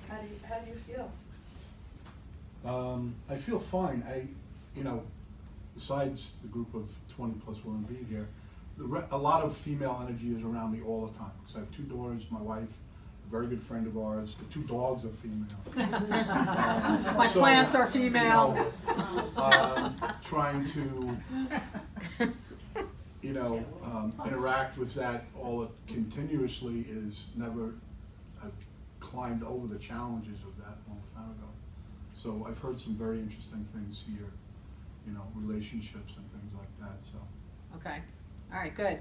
How do you feel? I feel fine. Besides the group of 20 plus women being here, a lot of female energy is around me all the time. Because I have 2 daughters, my wife, a very good friend of ours. The 2 dogs are female. My plants are female. Trying to, interact with that all continuously is never, I've climbed over the challenges of that a long time ago. So I've heard some very interesting things here, relationships and things like that, so. Okay, all right, good.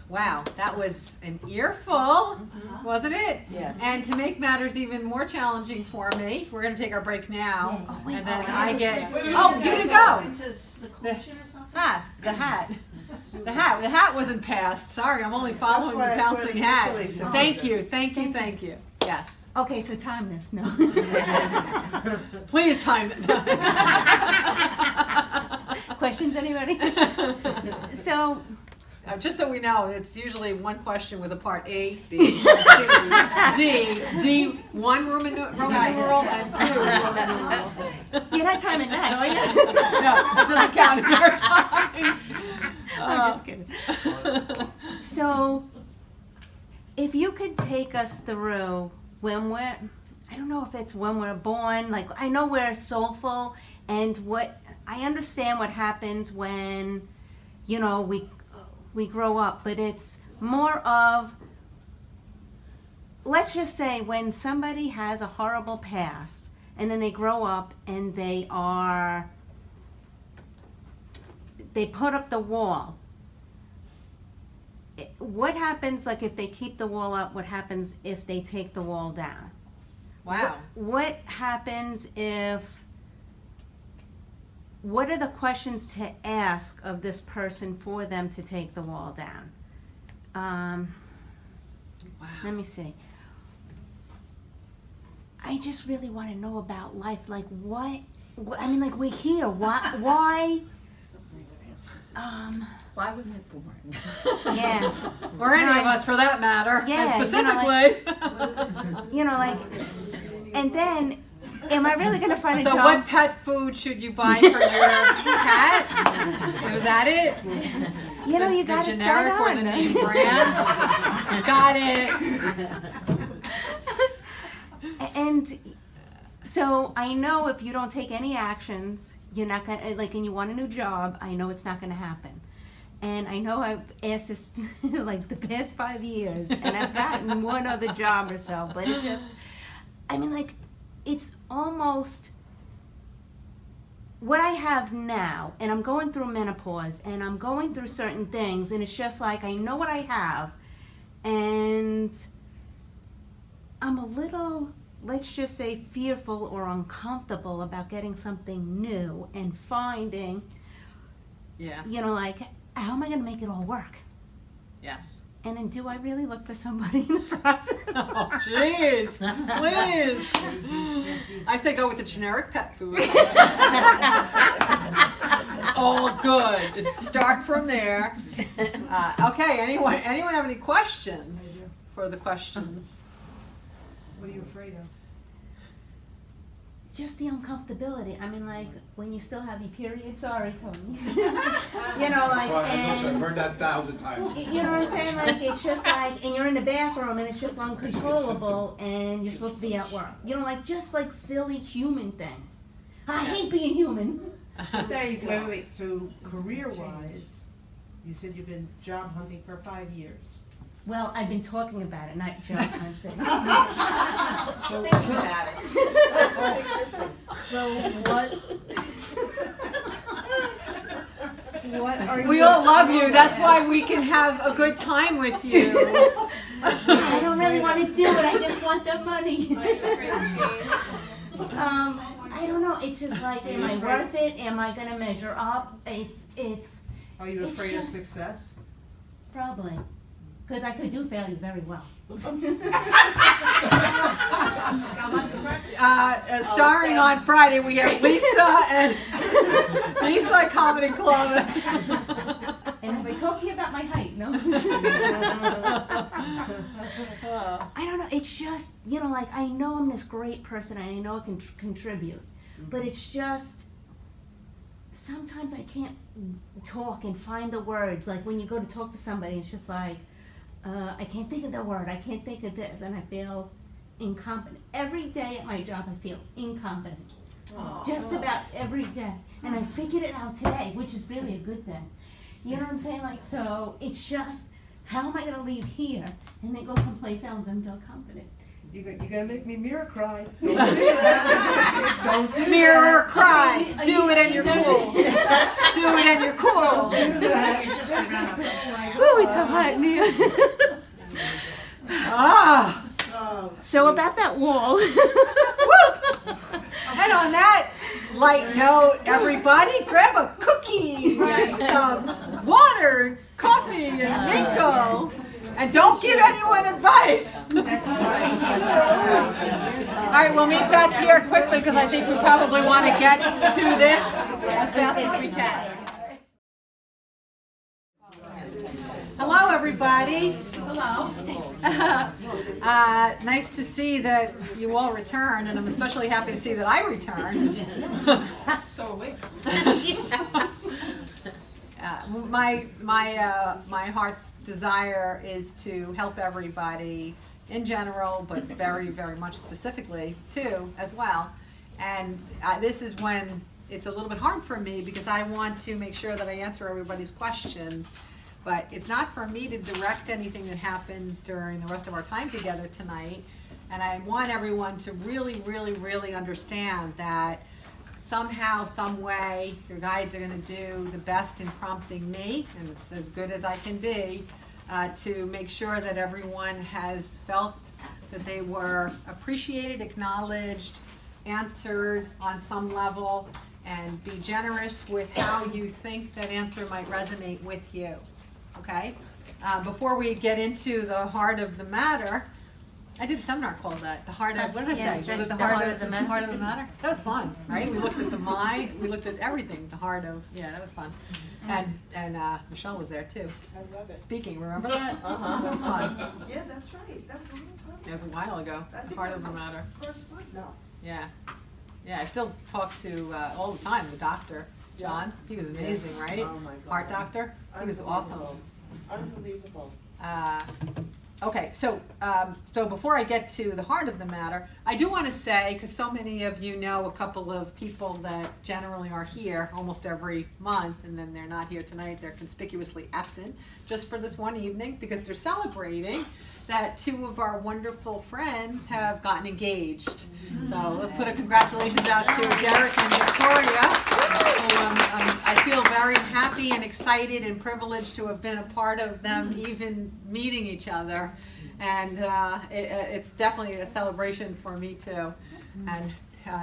Wow, that was an earful, wasn't it? Yes. And to make matters even more challenging for me, we're gonna take our break now, and then I get, you to go. Into seclusion or something? The hat. The hat wasn't passed, sorry, I'm only following the That's why I put bouncing it hat. initially. Thank you, yes. Okay, so time this, no. Please time it. Questions, anybody? So, Just so we know, it's usually one question with a part A, B, C, D, 1 Roman numeral and 2 Roman numeral. you're not timing that, are you? No, it's not counting your time. I'm just kidding. So, if you could take us through when I don't know if it's when we're born, like I know we're soulful, and I understand what happens when, we grow up, but it's more of, let's just say when somebody has a horrible past and then they grow up and they put up the wall. What happens, like if they keep the wall up, what happens if they take the wall down? Wow. What happens what are the questions to ask of this person for them to take the wall down? Let me see. I just really want to know about life. Like what I mean, like we're here. Why? Why was I born? Yeah. Or any of us for that matter. Yeah, And specifically. And then, am I really going to find a So job? what pet food should you buy for your cat? Was that it? You got the to start generic or on. the name brand? Got it. And so I know if you don't take any actions, you're not going to, and you want a new job, I know it's not going to happen. And I know I've asked this like the past 5 years, and I've gotten one other job or so, but it just, it's almost what I have now, and I'm going through menopause, and I'm going through certain things, and it's just like I know what I have, and I'm a little, let's just say, fearful or uncomfortable about getting something new and finding, how am I going to make it all work? Yes. And then do I really look for somebody in the process? Oh, jeez, please. I say go with the generic pet food. All good. Just start from there. Okay, anyone have any questions for the questions? What are you afraid of? Just the uncomfortability. When you still have your period, sorry, Tony. I've heard that 1,000 times. You know what I'm saying? It's just and you're in the bathroom and it's just uncontrollable and you're supposed to be at work. Just silly human things. I hate being human. So there you go. Wait. So career-wise, you said you've been job hunting for 5 years. Well, I've been talking about it, not Joe Humphrey. So what are you? We all love you, that's why we can have a good time with you. I don't really want to do it, I just want the money. I don't know, it's just like, am I worth it? Am I gonna measure up? It's. Are you It's afraid of just- success? Probably, because I could do fairly very well. Starring on Friday, we have Lisa and Lisa Comedy Club. And have I talked to you about my height? No? I don't know, it's just, you know, like, I know I'm this great person and I know I can contribute, but it's just, sometimes I can't talk and find the words. Like when you go to talk to somebody, it's just like, I can't think of the word, I can't think of this, and I feel incompetent. Every day at my job, I feel incompetent. Just about every day. And I figured it out today, which is really a good thing. You know what I'm saying? Like, so it's just, how am I gonna leave here and then go someplace else and feel confident? You're gonna make me mirror cry. Don't do that. Don't do Mirror that. cry, do it and you're cool. Do it and you're cool. Do that. Ooh, it's so hot in here. Ah, So about that wall. and on that light note, everybody grab a cookie, some water, coffee, and Rico. And don't give anyone advice. All right, we'll meet back here quickly because I think we probably want to get to this as fast as we can. Hello, everybody. Hello. Nice to see that you all returned, and I'm especially happy to see that I returned. So are we. My heart's desire is to help everybody in general, but very, very much specifically too, as well. And this is when it's a little bit hard for me because I want to make sure that I answer everybody's questions. But it's not for me to direct anything that happens during the rest of our time together tonight. And I want everyone to really, really, really understand that somehow, some way, your guides are gonna do the best in prompting me, and it's as good as I can be, to make sure that everyone has felt that they were appreciated, acknowledged, answered on some level, and be generous with how you think that answer might resonate with you, okay? Before we get into the heart of the matter, I did a seminar called that, the heart of, what did I say? Yeah, that's right. Was it the The heart heart of of the the matter. heart of the matter? That was fun, right? We looked at the mind, we looked at everything, the heart of, yeah, that was fun. And Michelle was there too, I love it. speaking, remember that? Uh-huh. That was fun. Yeah, that's right, that was a long time It was a while ago, I the think heart that of the was matter. correspondent, no. Yeah, yeah, I still talk to, all the time, the doctor, John, he was amazing, right? Oh, my God. Heart doctor, he was awesome. Unbelievable. Okay, so before I get to the heart of the matter, I do want to say, because so many of you know a couple of people that generally are here almost every month, and then they're not here tonight, they're conspicuously absent, just for this one evening, because they're celebrating that two of our wonderful friends have gotten engaged. So let's put a congratulations out to Derek and Victoria. Who, I feel very happy and excited and privileged to have been a part of them even meeting each other. And it's definitely a celebration for me too. And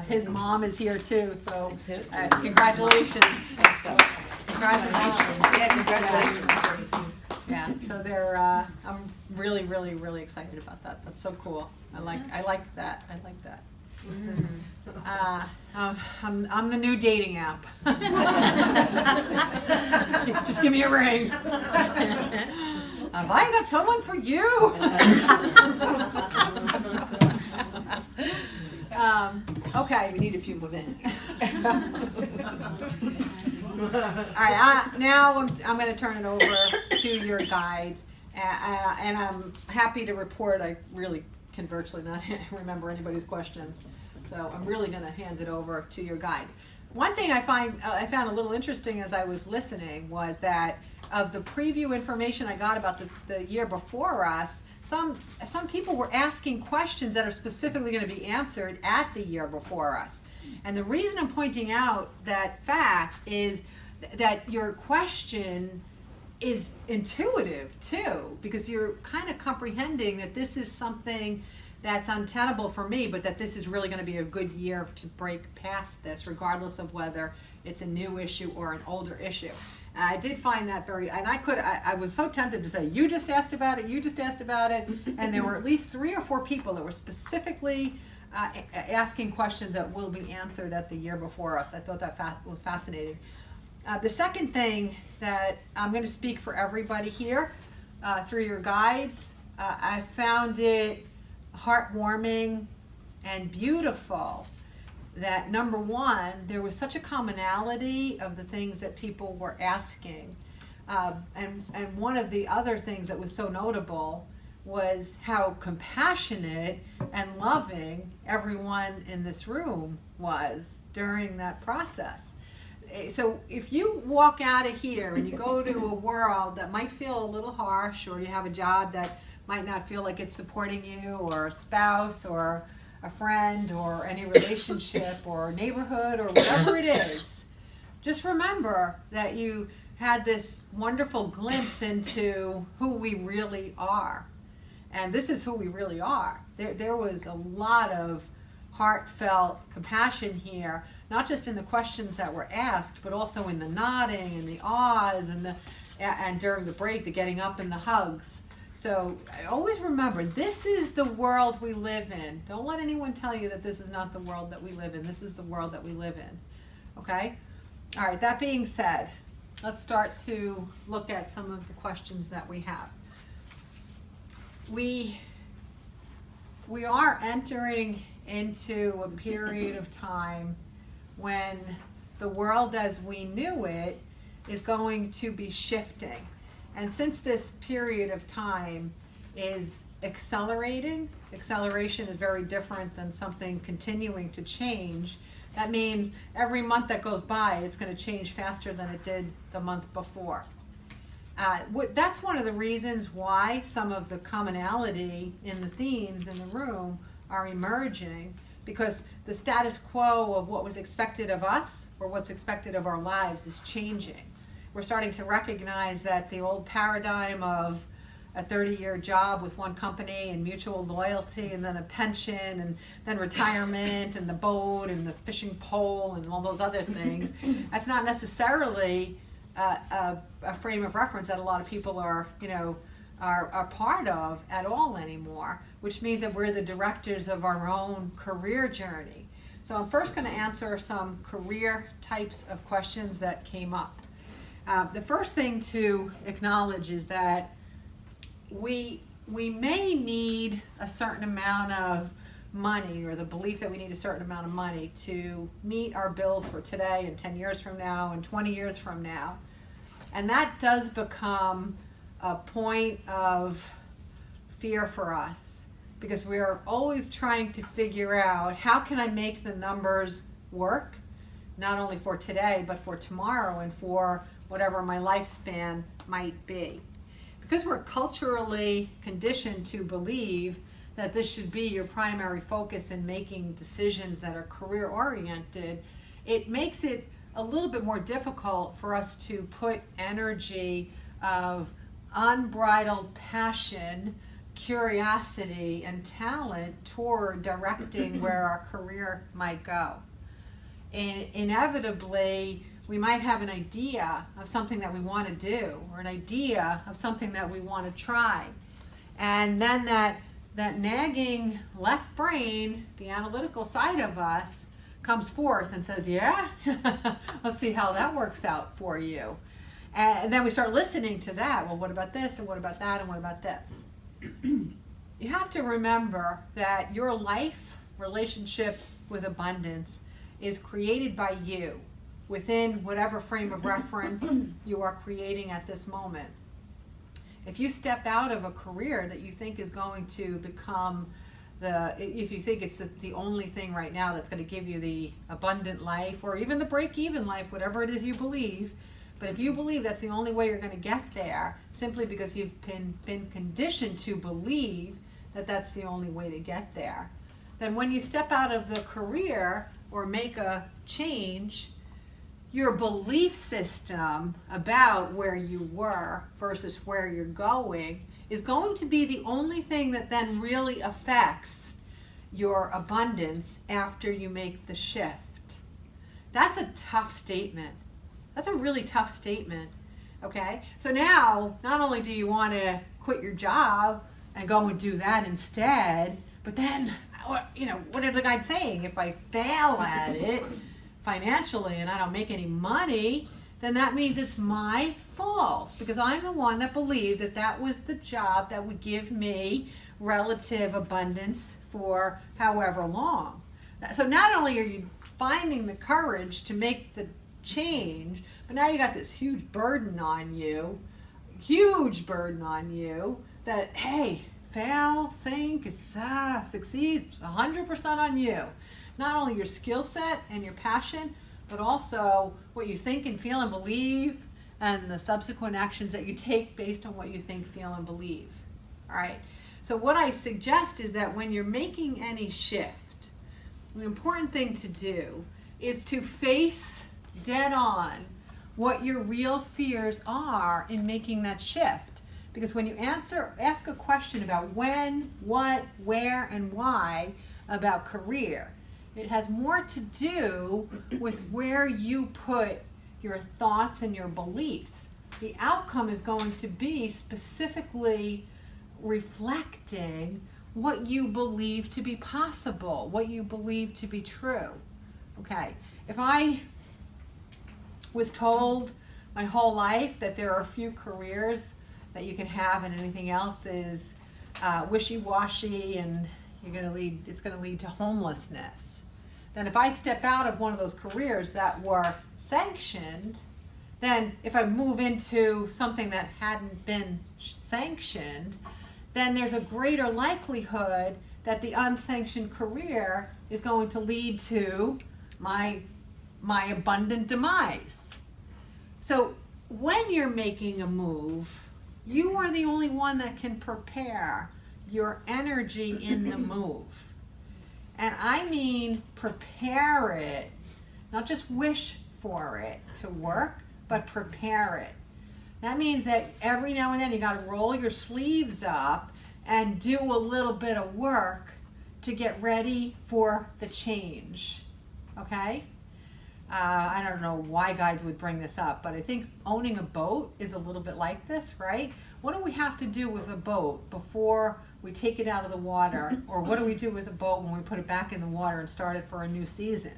his mom is here too, so congratulations. Congratulations. Yeah, congratulations. Yeah, so they're, I'm really, really, really excited about that. That's so cool. I like that. I like that. I'm the new dating app. Just give me a ring. Have I got someone for you? Okay. We need a few more minutes. All right, now I'm going to turn it over to your guides, and I'm happy to report I really can virtually not remember anybody's questions, so I'm really going to hand it over to your guides. one thing I found a little interesting as I was listening was that of the preview information I got about the year before us, some people were asking questions that are specifically going to be answered at the year before us. And the reason I'm pointing out that fact is that your question is intuitive too, because you're kind of comprehending that this is something that's untenable for me, but that this is really going to be a good year to break past this, regardless of whether it's a new issue or an older issue. And I did find that I was so tempted to say, you just asked about it, and there were at least 3 or 4 people that were specifically asking questions that will be answered at the year before us. I thought that was fascinating. The second thing that I'm going to speak for everybody here through your guides, I found it heartwarming and beautiful that, number one, there was such a commonality of the things that people were asking. And one of the other things that was so notable was how compassionate and loving everyone in this room was during that process. So if you walk out of here and you go to a world that might feel a little harsh, or you have a job that might not feel like it's supporting you, or a spouse or a friend or any relationship or neighborhood or whatever it is, just remember that you had this wonderful glimpse into who we really are. And this is who we really are. There was a lot of heartfelt compassion here, not just in the questions that were asked, but also in the nodding and the ahs and during the break, the getting up and the hugs. So I always remember, this is the world we live in. Don't let anyone tell you that this is not the world that we live in. This is the world that we live in. Okay? All right, that being said, let's start to look at some of the questions that we have. We are entering into a period of time when the world as we knew it is going to be shifting. And since this period of time is accelerating, acceleration is very different than something continuing to change. That means every month that goes by, it's going to change faster than it did the month before. That's one of the reasons why some of the commonality in the themes in the room are emerging, because the status quo of what was expected of us or what's expected of our lives is changing. We're starting to recognize that the old paradigm of a 30-year job with one company and mutual loyalty and then a pension and then retirement and the boat and the fishing pole and all those other things, that's not necessarily a frame of reference that a lot of people are part of at all anymore, which means that we're the directors of our own career journey. So I'm first going to answer some career types of questions that came up. The first thing to acknowledge is that we may need a certain amount of money, or the belief that we need a certain amount of money to meet our bills for today and 10 years from now and 20 years from now. And that does become a point of fear for us, because we're always trying to figure out, how can I make the numbers work, not only for today, but for tomorrow and for whatever my lifespan might be. Because we're culturally conditioned to believe that this should be your primary focus in making decisions that are career-oriented, it makes it a little bit more difficult for us to put energy of unbridled passion, curiosity, and talent toward directing where our career might go. And inevitably, we might have an idea of something that we want to do, or an idea of something that we want to try. And then that nagging left brain, the analytical side of us, comes forth and says, yeah, let's see how that works out for you. And then we start listening to that. Well, what about this, and what about that, and what about this? You have to remember that your life relationship with abundance is created by you within whatever frame of reference you are creating at this moment. If you step out of a career that you think is going to become if you think it's the only thing right now that's going to give you the abundant life or even the break-even life, whatever it is you believe, but if you believe that's the only way you're going to get there, simply because you've been conditioned to believe that that's the only way to get there, then when you step out of the career or make a change, your belief system about where you were versus where you're going is going to be the only thing that then really affects your abundance after you make the shift. That's a tough statement. That's a really tough statement, okay? So now, not only do you want to quit your job and go and do that instead, but then, you know, what are the guys saying? If I fail at it financially and I don't make any money, then that means it's my fault because I'm the one that believed that that was the job that would give me relative abundance for however long. So not only are you finding the courage to make the change, but now you got this huge burden on you that, hey, fail, sink, succeed, 100% on you. Not only your skill set and your passion, but also what you think and feel and believe and the subsequent actions that you take based on what you think, feel, and believe. All right? So what I suggest is that when you're making any shift, the important thing to do is to face dead on what your real fears are in making that shift. Because when you ask a question about when, what, where, and why about career, it has more to do with where you put your thoughts and your beliefs. The outcome is going to be specifically reflecting what you believe to be possible, what you believe to be true. Okay, if I was told my whole life that there are a few careers that you can have and anything else is wishy-washy and it's going to lead to homelessness, then if I step out of one of those careers that were sanctioned, then if I move into something that hadn't been sanctioned, then there's a greater likelihood that the unsanctioned career is going to lead to my abundant demise. So when you're making a move, you are the only one that can prepare your energy in the move. And I mean prepare it, not just wish for it to work, but prepare it. That means that every now and then you got to roll your sleeves up and do a little bit of work to get ready for the change. Okay? I don't know why guides would bring this up, but I think owning a boat is a little bit like this, right? What do we have to do with a boat before we take it out of the water? Or what do we do with a boat when we put it back in the water and start it for a new season?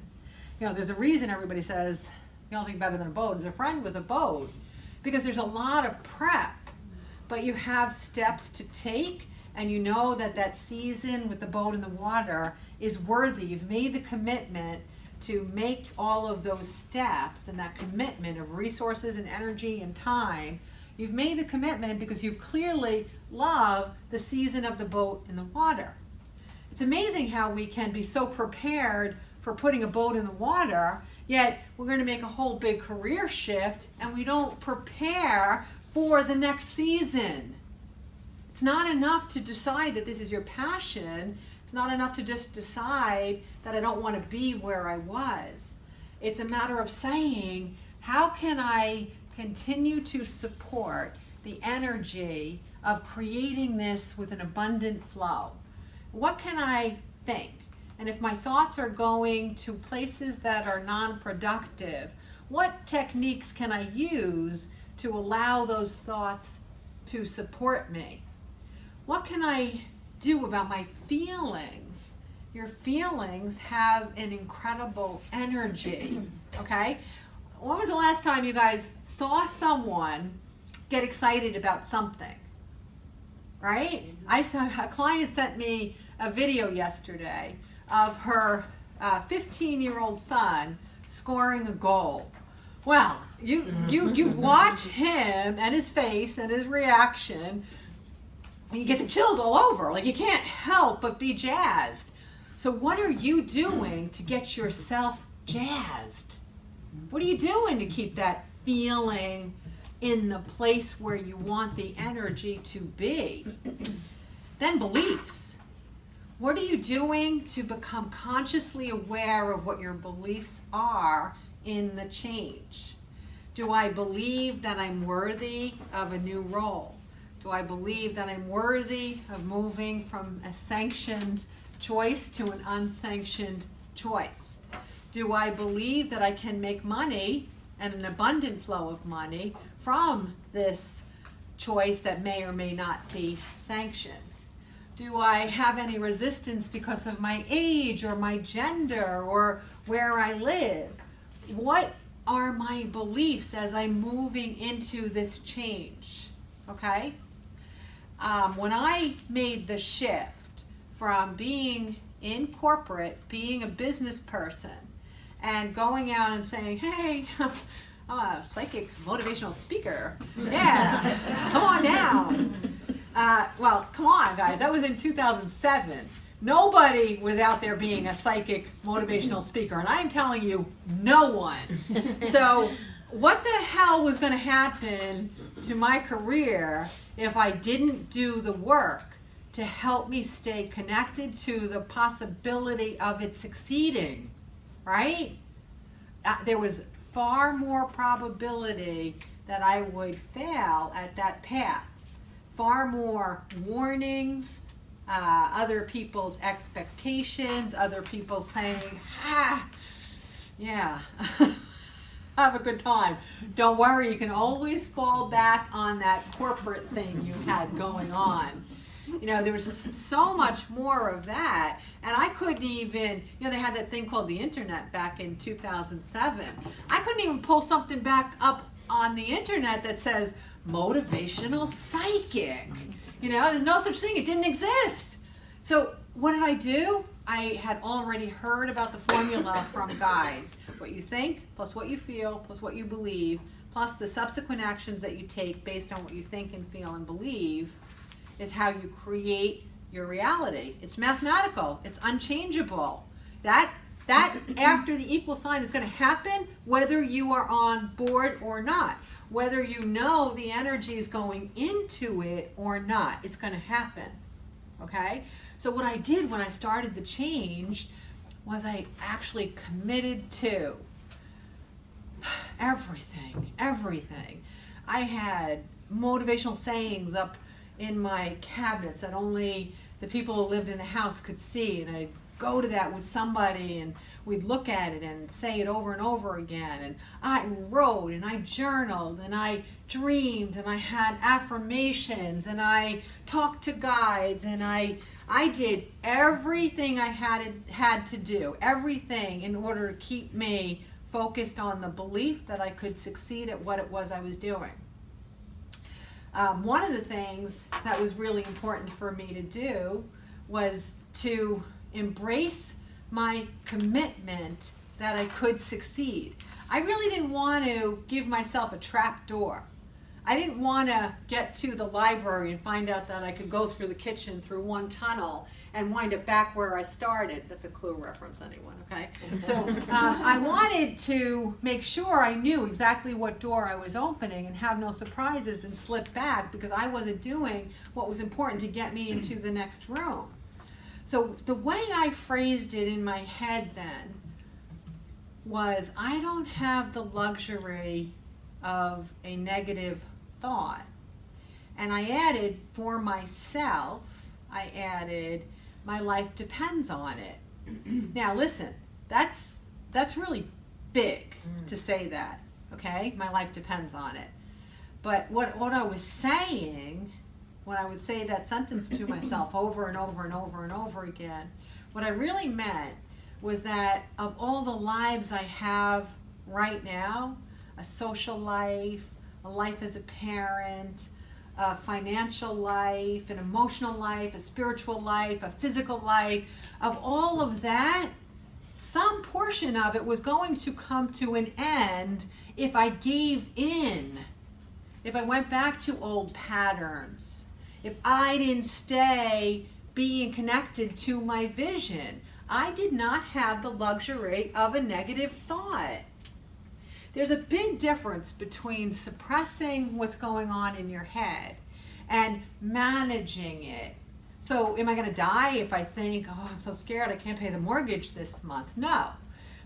You know, there's a reason everybody says the only thing better than a boat is a friend with a boat, because there's a lot of prep, but you have steps to take, and you know that that season with the boat in the water is worthy. You've made the commitment to make all of those steps and that commitment of resources and energy and time. You've made the commitment because you clearly love the season of the boat in the water. It's amazing how we can be so prepared for putting a boat in the water, yet we're going to make a whole big career shift and we don't prepare for the next season. It's not enough to decide that this is your passion. It's not enough to just decide that I don't want to be where I was. It's a matter of saying, how can I continue to support the energy of creating this with an abundant flow? What can I think? And if my thoughts are going to places that are non-productive, what techniques can I use to allow those thoughts to support me? What can I do about my feelings? Your feelings have an incredible energy, okay? When was the last time you guys saw someone get excited about something, right? A client sent me a video yesterday of her 15-year-old son scoring a goal. Well, you watch him and his face and his reaction. and you get the chills all over. Like, you can't help but be jazzed. So what are you doing to get yourself jazzed? What are you doing to keep that feeling in the place where you want the energy to be? Then beliefs. What are you doing to become consciously aware of what your beliefs are in the change? Do I believe that I'm worthy of a new role? Do I believe that I'm worthy of moving from a sanctioned choice to an unsanctioned choice? Do I believe that I can make money and an abundant flow of money from this choice that may or may not be sanctioned? Do I have any resistance because of my age or my gender or where I live? What are my beliefs as I'm moving into this change? Okay? When I made the shift from being in corporate, being a business person, and going out and saying, hey, I'm a psychic motivational speaker. Yeah, come on down. Well, come on, guys. That was in 2007. Nobody was out there being a psychic motivational speaker, and I'm telling you, no one. So what the hell was going to happen to my career if I didn't do the work to help me stay connected to the possibility of it succeeding, right? There was far more probability that I would fail at that path. Far more warnings, other people's expectations, other people saying, yeah, have a good time. Don't worry, you can always fall back on that corporate thing you had going on. You know, there was so much more of that, and I couldn't even, you know, they had that thing called the internet back in 2007. I couldn't even pull something back up on the internet that says motivational psychic. You know, there's no such thing, it didn't exist. So what did I do? I had already heard about the formula from guides. What you think, plus what you feel, plus what you believe, plus the subsequent actions that you take based on what you think and feel and believe is how you create your reality. It's mathematical, it's unchangeable. That after the equal sign is going to happen whether you are on board or not. Whether you know the energy is going into it or not, it's going to happen. Okay? So what I did when I started the change was I actually committed to everything. I had motivational sayings up in my cabinets that only the people who lived in the house could see, and I'd go to that with somebody and we'd look at it and say it over and over again. And I wrote and I journaled and I dreamed and I had affirmations and I talked to guides and I did everything I had to do, everything in order to keep me focused on the belief that I could succeed at what it was I was doing. One of the things that was really important for me to do was to embrace my commitment that I could succeed. I really didn't want to give myself a trap door. I didn't want to get to the library and find out that I could go through the kitchen through one tunnel and wind up back where I started. That's a Clue reference, anyone, okay? So I wanted to make sure I knew exactly what door I was opening and have no surprises and slip back because I wasn't doing what was important to get me into the next room. So the way I phrased it in my head then was, I don't have the luxury of a negative thought. And I added, for myself, I added, my life depends on it. Now listen, that's really big to say that, okay? My life depends on it. But what I was saying, when I would say that sentence to myself over and over and over and over again, what I really meant was that of all the lives I have right now, a social life, a life as a parent, a financial life, an emotional life, a spiritual life, a physical life, of all of that, some portion of it was going to come to an end if I gave in, if I went back to old patterns, if I didn't stay being connected to my vision. I did not have the luxury of a negative thought. There's a big difference between suppressing what's going on in your head and managing it. So am I going to die if I think, oh, I'm so scared I can't pay the mortgage this month? No.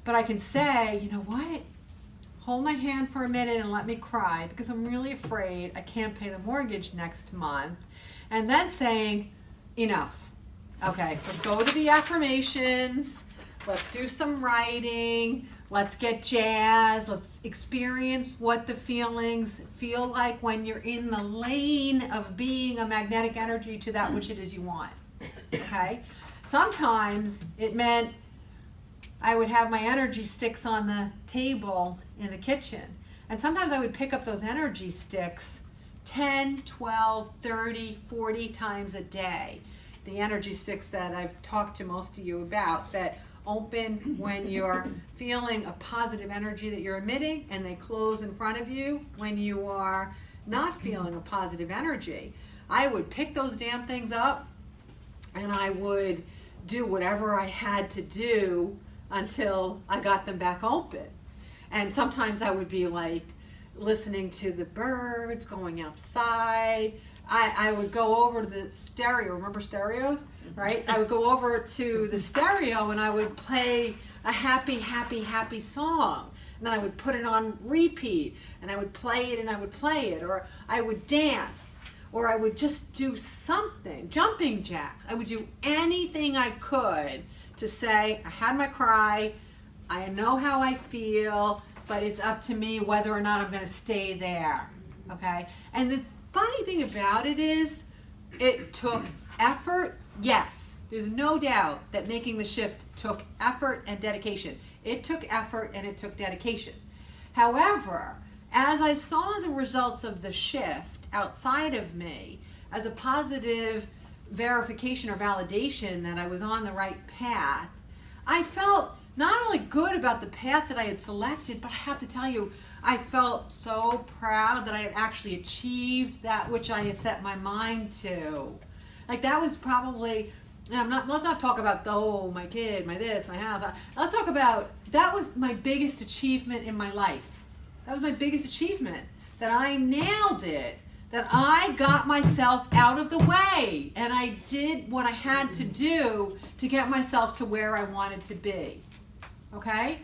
But I can say, you know what? Hold my hand for a minute and let me cry because I'm really afraid I can't pay the mortgage next month. And then saying, enough. Okay, let's go to the affirmations. Let's do some writing. Let's get jazzed. Let's experience what the feelings feel like when you're in the lane of being a magnetic energy to that which it is you want. Okay? Sometimes it meant I would have my energy sticks on the table in the kitchen. And sometimes I would pick up those energy sticks 10, 12, 30, 40 times a day. The energy sticks that I've talked to most of you about that open when you're feeling a positive energy that you're emitting, and they close in front of you when you are not feeling a positive energy. I would pick those damn things up and I would do whatever I had to do until I got them back open. And sometimes I would be like listening to the birds, going outside. I would go over to the stereo. Remember stereos? Right? I would go over to the stereo and I would play a happy, happy, happy song. And then I would put it on repeat and I would play it and I would play it. Or I would dance. Or I would just do something. Jumping jacks. I would do anything I could to say, I had my cry. I know how I feel. But it's up to me whether or not I'm going to stay there. Okay? And the funny thing about it is, it took effort. Yes, there's no doubt that making the shift took effort and dedication. It took effort and it took dedication. However, as I saw the results of the shift outside of me as a positive verification or validation that I was on the right path, I felt not only good about the path that I had selected, but I have to tell you, I felt so proud that I had actually achieved that which I had set my mind to. Like that was probably, and let's not talk about, oh, my kid, my this, my house. Let's talk about, that was my biggest achievement in my life. That was my biggest achievement, that I nailed it, that I got myself out of the way and I did what I had to do to get myself to where I wanted to be. Okay?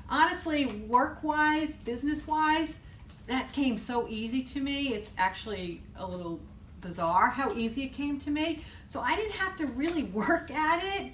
Honestly, work-wise, business-wise, that came so easy to me. It's actually a little bizarre how easy it came to me. So I didn't have to really work at it.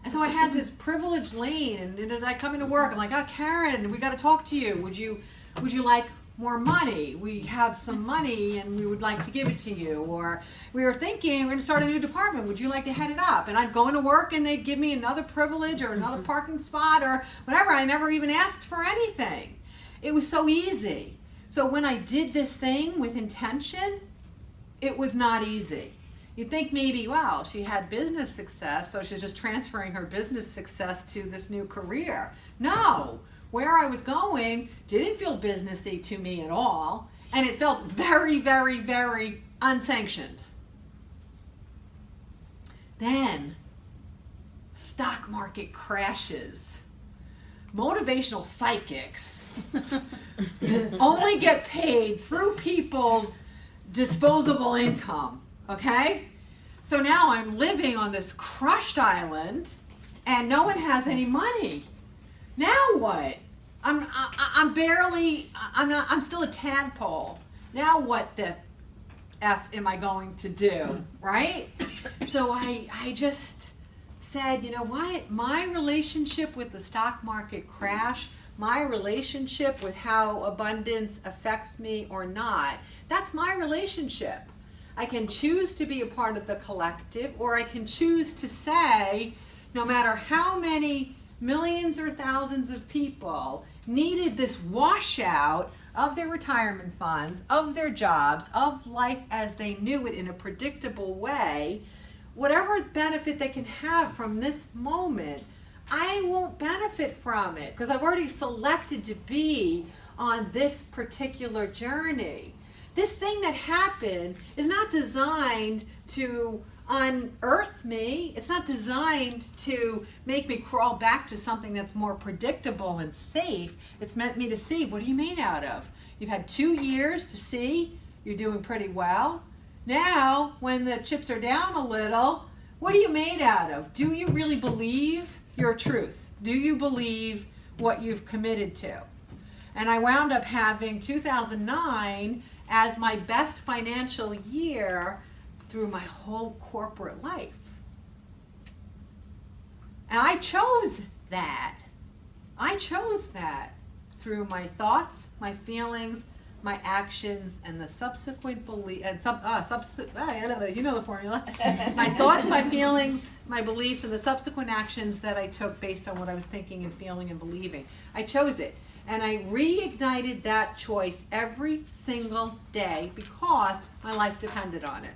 And so I had this privileged lane, and I come into work, I'm like, oh, Karen, we got to talk to you. Would you like more money? We have some money and we would like to give it to you. Or we were thinking we're going to start a new department. Would you like to head it up? And I'd go into work and they'd give me another privilege or another parking spot or whatever. I never even asked for anything. It was so easy. So when I did this thing with intention, it was not easy. You'd think maybe, well, she had business success, so she's just transferring her business success to this new career. No. Where I was going didn't feel businessy to me at all, and it felt very, very, very unsanctioned. Then, stock market crashes. Motivational psychics only get paid through people's disposable income, okay? So now I'm living on this crushed island, and no one has any money. Now what? I'm still a tadpole. Now what the F am I going to do, right? So I just said, you know what? My relationship with the stock market crash, my relationship with how abundance affects me or not, that's my relationship. I can choose to be a part of the collective, or I can choose to say, no matter how many millions or thousands of people needed this washout of their retirement funds, of their jobs, of life as they knew it in a predictable way, whatever benefit they can have from this moment, I won't benefit from it because I've already selected to be on this particular journey. This thing that happened is not designed to unearth me. It's not designed to make me crawl back to something that's more predictable and safe. It's meant me to see, what are you made out of? You've had 2 years to see, you're doing pretty well. Now, when the chips are down a little, what are you made out of? Do you really believe your truth? Do you believe what you've committed to? And I wound up having 2009 as my best financial year through my whole corporate life. And I chose that. I chose that through my thoughts, my feelings, my actions, and the subsequent belief, and you know the formula. My thoughts, my feelings, my beliefs, and the subsequent actions that I took based on what I was thinking and feeling and believing. I chose it. And I reignited that choice every single day because my life depended on it.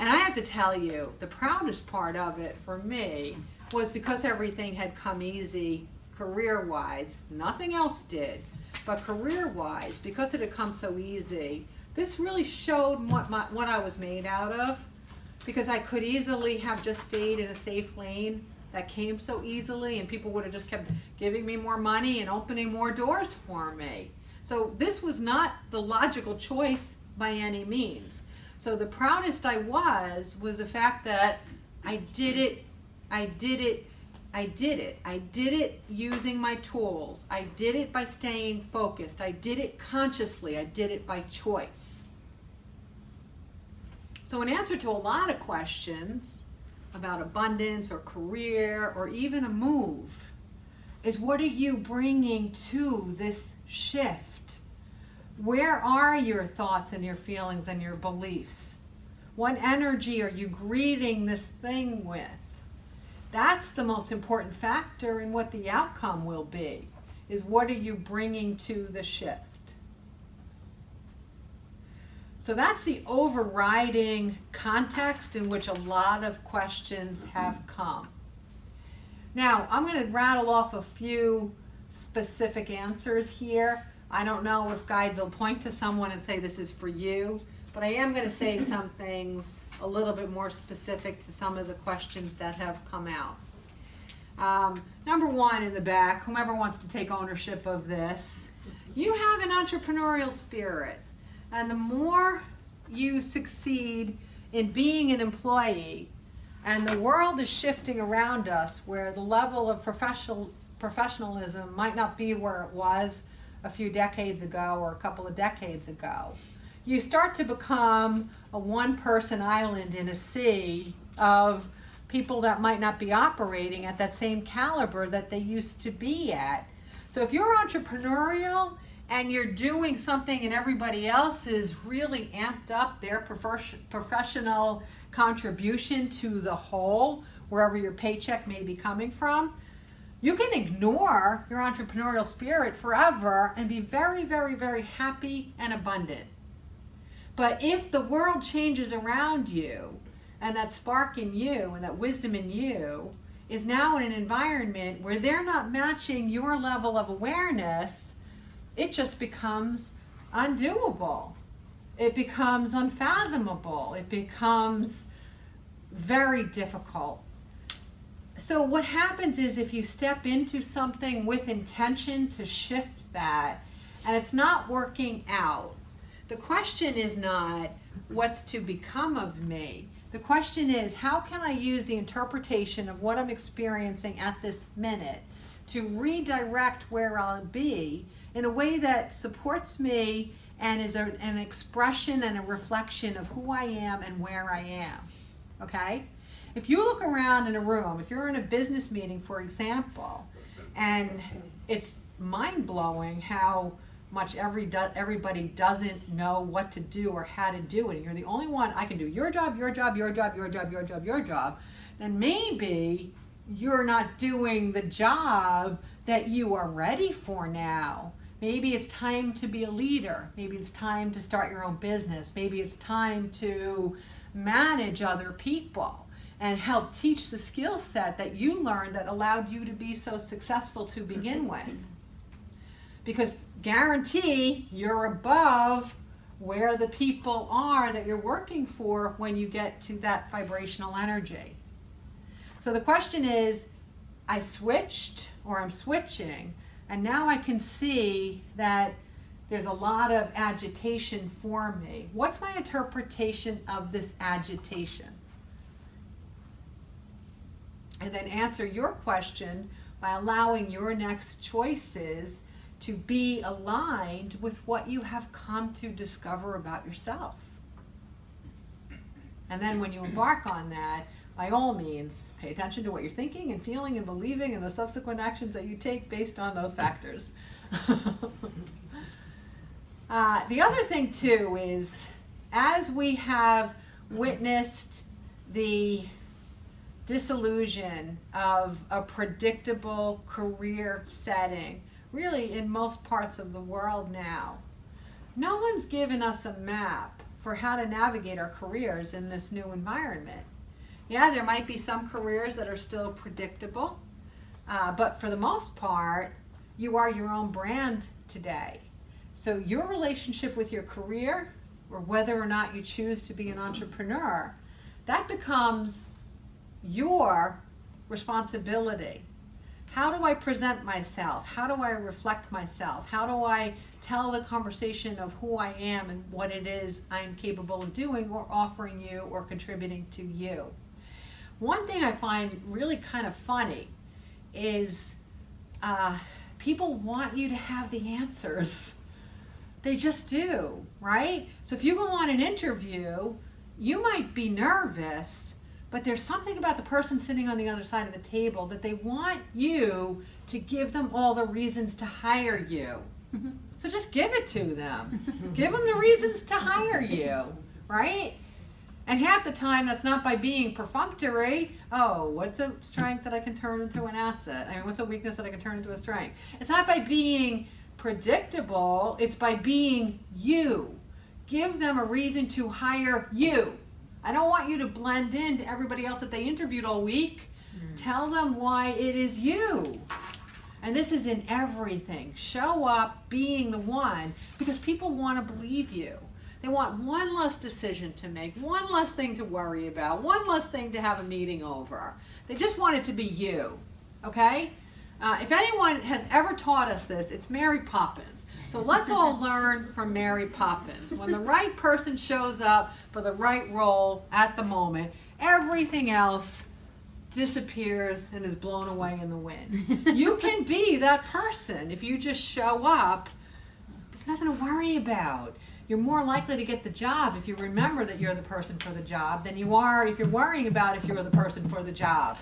And I have to tell you, the proudest part of it for me was because everything had come easy career-wise. Nothing else did. But career-wise, because it had come so easy, this really showed what I was made out of, because I could easily have just stayed in a safe lane that came so easily, and people would have just kept giving me more money and opening more doors for me. So this was not the logical choice by any means. So the proudest I was the fact that I did it using my tools. I did it by staying focused. I did it consciously. I did it by choice. So in answer to a lot of questions about abundance or career or even a move, is what are you bringing to this shift? Where are your thoughts and your feelings and your beliefs? What energy are you greeting this thing with? That's the most important factor in what the outcome will be, is what are you bringing to the shift? So that's the overriding context in which a lot of questions have come. Now, I'm going to rattle off a few specific answers here. I don't know if guides will point to someone and say this is for you, but I am going to say some things a little bit more specific to some of the questions that have come out. Number one in the back, whomever wants to take ownership of this, you have an entrepreneurial spirit. And the more you succeed in being an employee, and the world is shifting around us where the level of professionalism might not be where it was a few decades ago or a couple of decades ago, you start to become a one-person island in a sea of people that might not be operating at that same caliber that they used to be at. So if you're entrepreneurial and you're doing something and everybody else is really amped up their professional contribution to the whole, wherever your paycheck may be coming from, you can ignore your entrepreneurial spirit forever and be very, very, very happy and abundant. But if the world changes around you, and that spark in you and that wisdom in you is now in an environment where they're not matching your level of awareness, it just becomes undoable. It becomes unfathomable. It becomes very difficult. So what happens is if you step into something with intention to shift that, and it's not working out, the question is not what's to become of me. The question is, how can I use the interpretation of what I'm experiencing at this minute to redirect where I'll be in a way that supports me and is an expression and a reflection of who I am and where I am, okay? If you look around in a room, if you're in a business meeting, for example, and it's mind-blowing how much everybody doesn't know what to do or how to do it, and you're the only one, I can do your job, your job, your job, your job, your job, your job, then maybe you're not doing the job that you are ready for now. Maybe it's time to be a leader. Maybe it's time to start your own business. Maybe it's time to manage other people and help teach the skill set that you learned that allowed you to be so successful to begin with. because guarantee you're above where the people are that you're working for when you get to that vibrational energy. So the question is, I switched, or I'm switching, and now I can see that there's a lot of agitation for me. What's my interpretation of this agitation? And then answer your question by allowing your next choices to be aligned with what you have come to discover about yourself. And then when you embark on that, by all means, pay attention to what you're thinking and feeling and believing and the subsequent actions that you take based on those factors. The other thing too is, as we have witnessed the disillusion of a predictable career setting, really in most parts of the world now, no one's given us a map for how to navigate our careers in this new environment. Yeah, there might be some careers that are still predictable, but for the most part, you are your own brand today. So your relationship with your career, or whether or not you choose to be an entrepreneur, that becomes your responsibility. How do I present myself? How do I reflect myself? How do I tell the conversation of who I am and what it is I'm capable of doing or offering you or contributing to you? One thing I find really kind of funny is people want you to have the answers. They just do, right? So if you go on an interview, you might be nervous, but there's something about the person sitting on the other side of the table that they want you to give them all the reasons to hire you. So just give it to them. Give them the reasons to hire you, right? And half the time, that's not by being perfunctory. Oh, what's a strength that I can turn into an asset? I mean, what's a weakness that I can turn into a strength? It's not by being predictable. It's by being you. Give them a reason to hire you. I don't want you to blend into everybody else that they interviewed all week. Tell them why it is you. And this is in everything. Show up being the one, because people want to believe you. They want one less decision to make, one less thing to worry about, one less thing to have a meeting over. They just want it to be you, okay? If anyone has ever taught us this, it's Mary Poppins. So let's all learn from Mary Poppins. When the right person shows up for the right role at the moment, everything else disappears and is blown away in the wind. You can be that person if you just show up. There's nothing to worry about. You're more likely to get the job if you remember that you're the person for the job than you are if you're worrying about if you're the person for the job.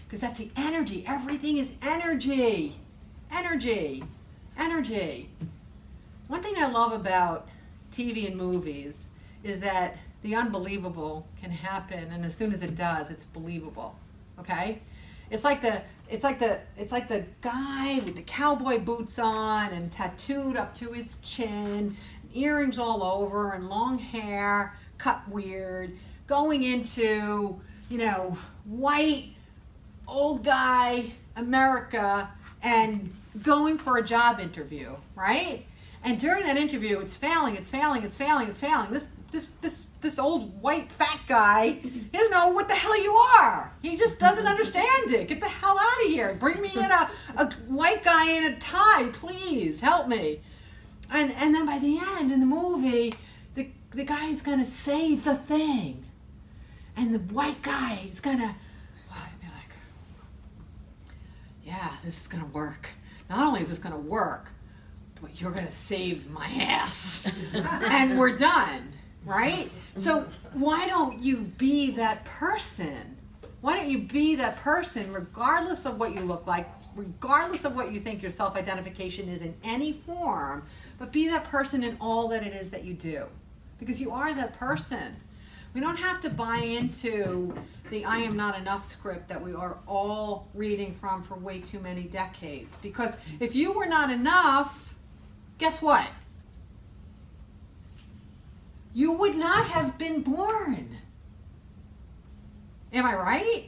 Because that's the energy. Everything is energy. Energy. Energy. One thing I love about TV and movies is that the unbelievable can happen, and as soon as it does, it's believable. Okay? It's like the guy with the cowboy boots on and tattooed up to his chin, earrings all over and long hair, cut weird, going into, white old guy America and going for a job interview, right? And during that interview, it's failing. This old white fat guy, he doesn't know what the hell you are. He just doesn't understand it. Get the hell out of here. Bring me in a white guy in a tie, please. Help me. And then by the end in the movie, the guy is gonna say the thing, and the white guy is gonna be like, yeah, this is gonna work. Not only is this gonna work, but you're gonna save my ass. And we're done, right? So why don't you be that person? Why don't you be that person regardless of what you look like, regardless of what you think your self-identification is in any form, but be that person in all that it is that you do. Because you are that person. We don't have to buy into the I am not enough script that we are all reading from for way too many decades. Because if you were not enough, guess what? You would not have been born. Am I right?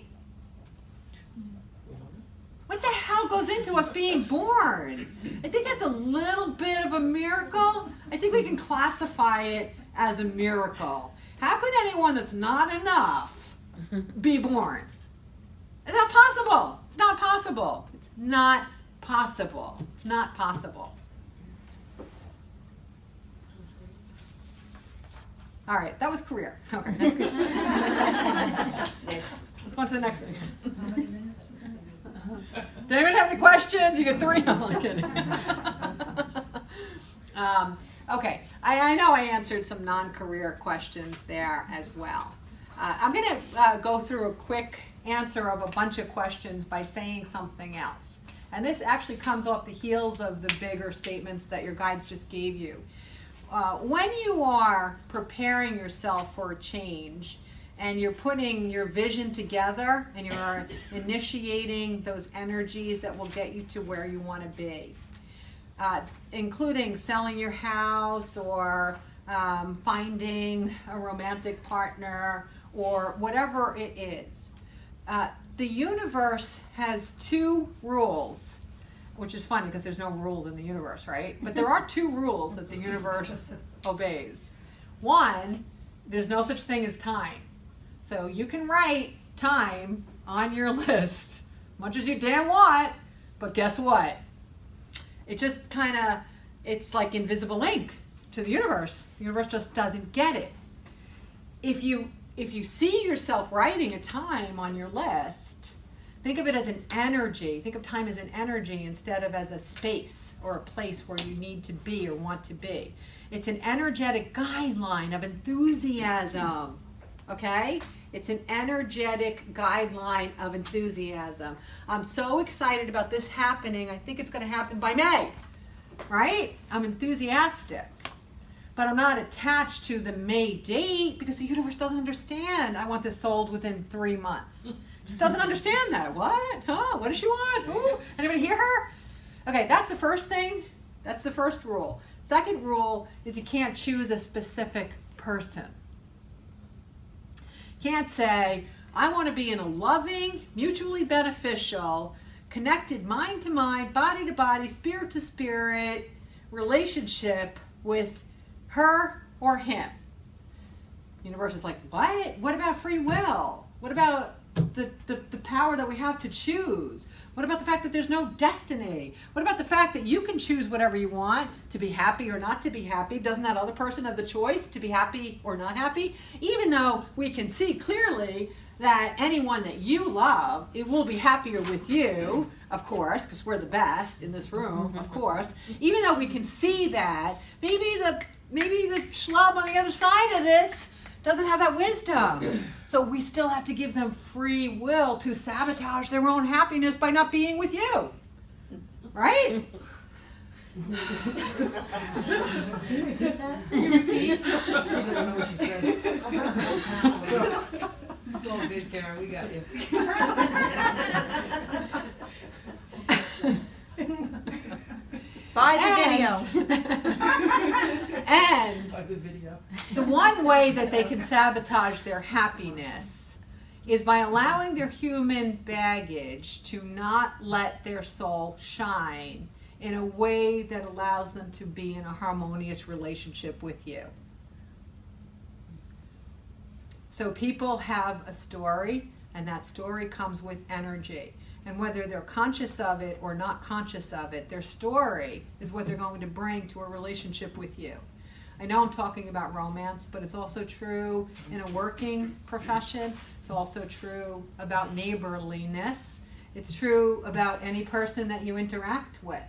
What the hell goes into us being born? I think that's a little bit of a miracle. I think we can classify it as a miracle. How could anyone that's not enough be born? It's not possible. It's not possible. It's not possible. It's not possible. All right, that was career. Okay, that's good. Let's go on to the next thing. Did anyone have any questions? You get 3. No, I'm kidding. Okay, I know I answered some non-career questions there as well. I'm going to go through a quick answer of a bunch of questions by saying something else. And this actually comes off the heels of the bigger statements that your guides just gave you. When you are preparing yourself for a change and you're putting your vision together and you're initiating those energies that will get you to where you want to be, including selling your house or finding a romantic partner or whatever it is, the universe has 2 rules. Which is funny because there's no rules in the universe, right? But there are 2 rules that the universe obeys. One, there's no such thing as time. So you can write time on your list, much as you damn want, but guess what? It just kind of, it's like invisible ink to the universe. The universe just doesn't get it. If you see yourself writing a time on your list, think of it as an energy. Think of time as an energy instead of as a space or a place where you need to be or want to be. It's an energetic guideline of enthusiasm, okay? It's an energetic guideline of enthusiasm. I'm so excited about this happening. I think it's going to happen by May, right? I'm enthusiastic. But I'm not attached to the May date because the universe doesn't understand. I want this sold within 3 months. Just doesn't understand that. What? Huh? What does she want? Ooh. Anybody hear her? Okay, that's the first thing. That's the first rule. Second rule is you can't choose a specific person. Can't say, I want to be in a loving, mutually beneficial, connected mind to mind, body to body, spirit to spirit relationship with her or him. The universe is like, what? What about free will? What about the power that we have to choose? What about the fact that there's no destiny? What about the fact that you can choose whatever you want, to be happy or not to be happy? Doesn't that other person have the choice to be happy or not happy? Even though we can see clearly that anyone that you love, it will be happier with you, of course, because we're the best in this room, of course. Even though we can see that, maybe the schlub on the other side of this doesn't have that wisdom. So we still have to give them free will to sabotage their own happiness by not being with you. Right? It's all good, Karen, we got you. Buy the video. And By the video. the one way that they can sabotage their happiness is by allowing their human baggage to not let their soul shine in a way that allows them to be in a harmonious relationship with you. So people have a story, and that story comes with energy. And whether they're conscious of it or not conscious of it, their story is what they're going to bring to a relationship with you. I know I'm talking about romance, but it's also true in a working profession. It's also true about neighborliness. It's true about any person that you interact with.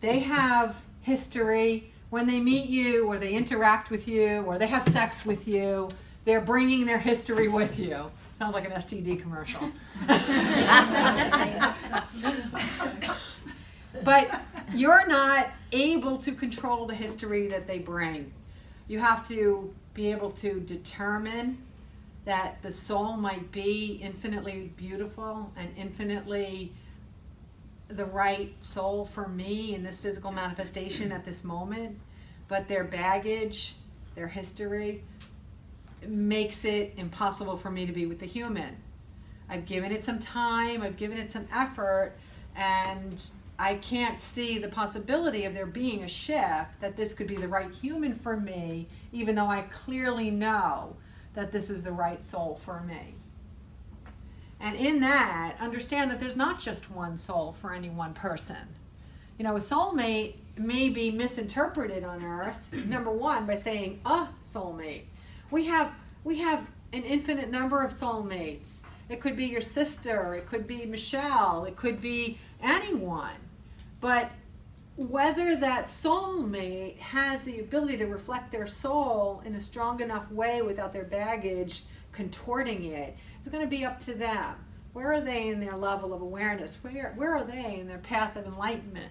They have history. When they meet you or they interact with you or they have sex with you, they're bringing their history with you. Sounds like an STD commercial. But you're not able to control the history that they bring. You have to be able to determine that the soul might be infinitely beautiful and infinitely the right soul for me in this physical manifestation at this moment, but their baggage, their history, makes it impossible for me to be with the human. I've given it some time, I've given it some effort, and I can't see the possibility of there being a shift that this could be the right human for me, even though I clearly know that this is the right soul for me. And in that, understand that there's not just one soul for any one person. You know, a soulmate may be misinterpreted on earth, number one, by saying a soulmate. We have an infinite number of soulmates. It could be your sister, it could be Michelle, it could be anyone. But whether that soulmate has the ability to reflect their soul in a strong enough way without their baggage contorting it, it's going to be up to them. Where are they in their level of awareness? Where are they in their path of enlightenment?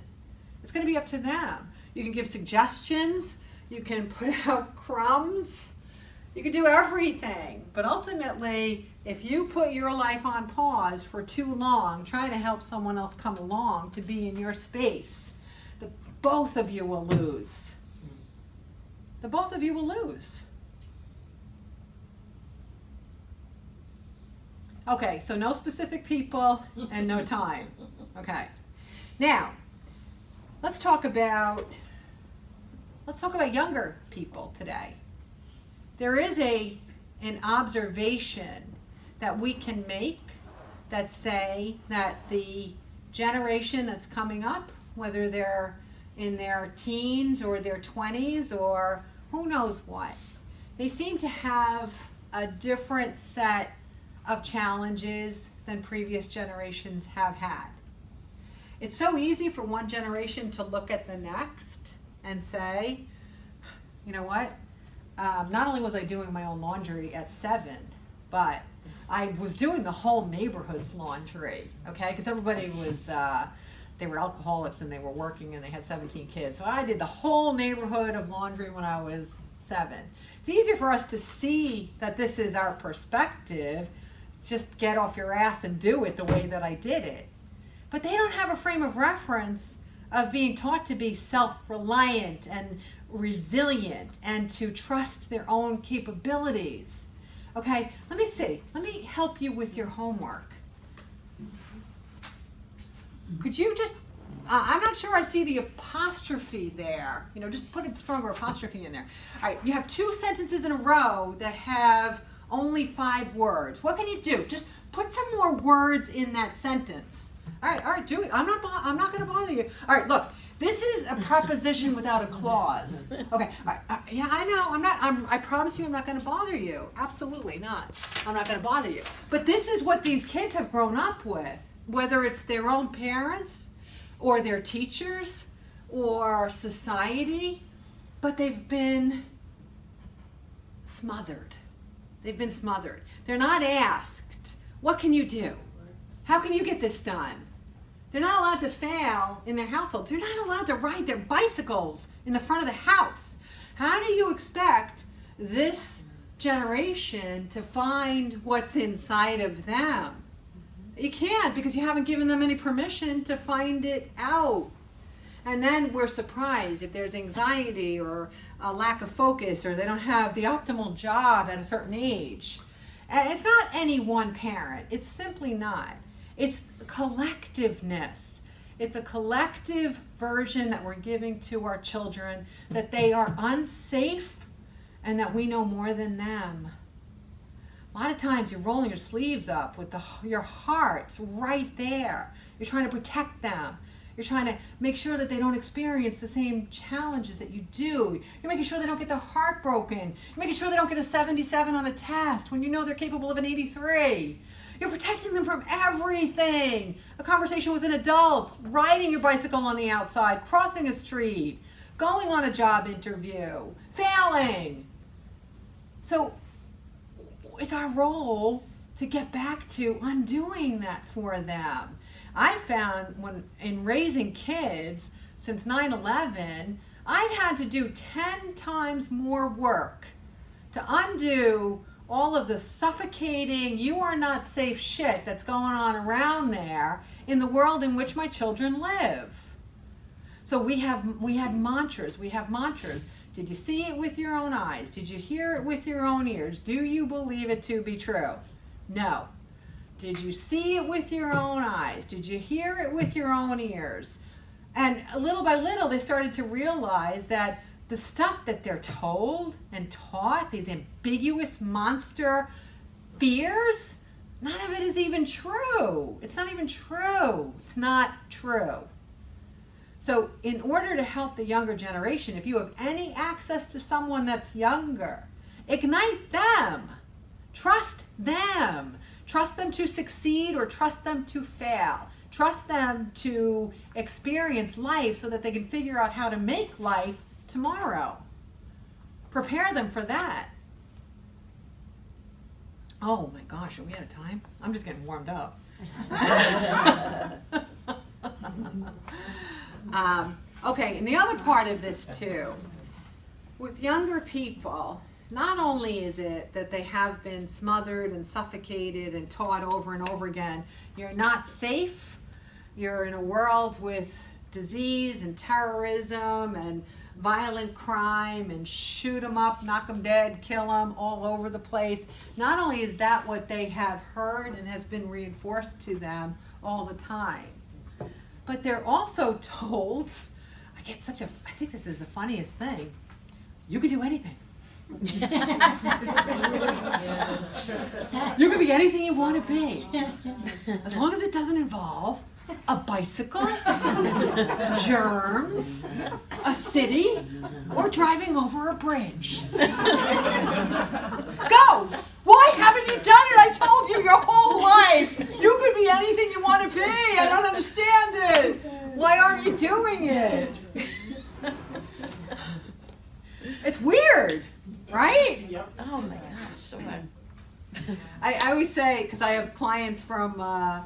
It's going to be up to them. You can give suggestions, you can put out crumbs, you can do everything. But ultimately, if you put your life on pause for too long, trying to help someone else come along to be in your space, both of you will lose. The both of you will lose. Okay, so no specific people and no time. Okay. Now, let's talk about younger people today. There is an observation that we can make that say that the generation that's coming up, whether they're in their teens or their 20s or who knows what, they seem to have a different set of challenges than previous generations have had. It's so easy for one generation to look at the next and say, you know what, not only was I doing my own laundry at 7, but I was doing the whole neighborhood's laundry, okay? Because everybody was, they were alcoholics and they were working and they had 17 kids. So I did the whole neighborhood of laundry when I was 7. It's easier for us to see that this is our perspective. Just get off your ass and do it the way that I did it. But they don't have a frame of reference of being taught to be self-reliant and resilient and to trust their own capabilities. Okay, let me see. Let me help you with your homework. Could you just, I'm not sure I see the apostrophe there. You know, just put a stronger apostrophe in there. All right, you have 2 sentences in a row that have only 5 words. What can you do? Just put some more words in that sentence. All right, do it. I'm not going to bother you. All right, look. This is a preposition without a clause. Okay. Yeah, I know. I promise you, I'm not going to bother you. Absolutely not. I'm not going to bother you. But this is what these kids have grown up with, whether it's their own parents or their teachers or society. But they've been smothered. They've been smothered. They're not asked, what can you do? How can you get this done? They're not allowed to fail in their household. They're not allowed to ride their bicycles in the front of the house. How do you expect this generation to find what's inside of them? You can't, because you haven't given them any permission to find it out. And then we're surprised if there's anxiety or a lack of focus or they don't have the optimal job at a certain age. And it's not any one parent. It's simply not. It's collectiveness. It's a collective version that we're giving to our children that they are unsafe and that we know more than them. A lot of times you're rolling your sleeves up with your heart's right there. You're trying to protect them. You're trying to make sure that they don't experience the same challenges that you do. You're making sure they don't get their heart broken. You're making sure they don't get a 77 on a test when you know they're capable of an 83. You're protecting them from everything. A conversation with an adult, riding your bicycle on the outside, crossing a street, going on a job interview, failing. So it's our role to get back to undoing that for them. I found in raising kids since 9/11, I've had to do 10 times more work to undo all of the suffocating, you are not safe shit that's going on around there in the world in which my children live. So we have mantras. We have mantras. Did you see it with your own eyes? Did you hear it with your own ears? Do you believe it to be true? No. Did you see it with your own eyes? Did you hear it with your own ears? And little by little, they started to realize that the stuff that they're told and taught, these ambiguous monster fears, none of it is even true. It's not even true. It's not true. So in order to help the younger generation, if you have any access to someone that's younger, ignite them. Trust them. Trust them to succeed or trust them to fail. Trust them to experience life so that they can figure out how to make life tomorrow. Prepare them for that. Oh my gosh, are we out of time? I'm just getting warmed up. Okay, and the other part of this too, with younger people, not only is it that they have been smothered and suffocated and taught over and over again, you're not safe, you're in a world with disease and terrorism and violent crime and shoot them up, knock them dead, kill them all over the place. Not only is that what they have heard and has been reinforced to them all the time, but they're also told, I think this is the funniest thing, you can do anything. You can be anything you want to be, as long as it doesn't involve a bicycle, germs, a city, or driving over a bridge. Go! Why haven't you done it? I told you your whole life. You could be anything you want to be. I don't understand it. Why aren't you doing it? It's weird, right? Yep. Oh my gosh, so fun. I always say, because I have clients from, how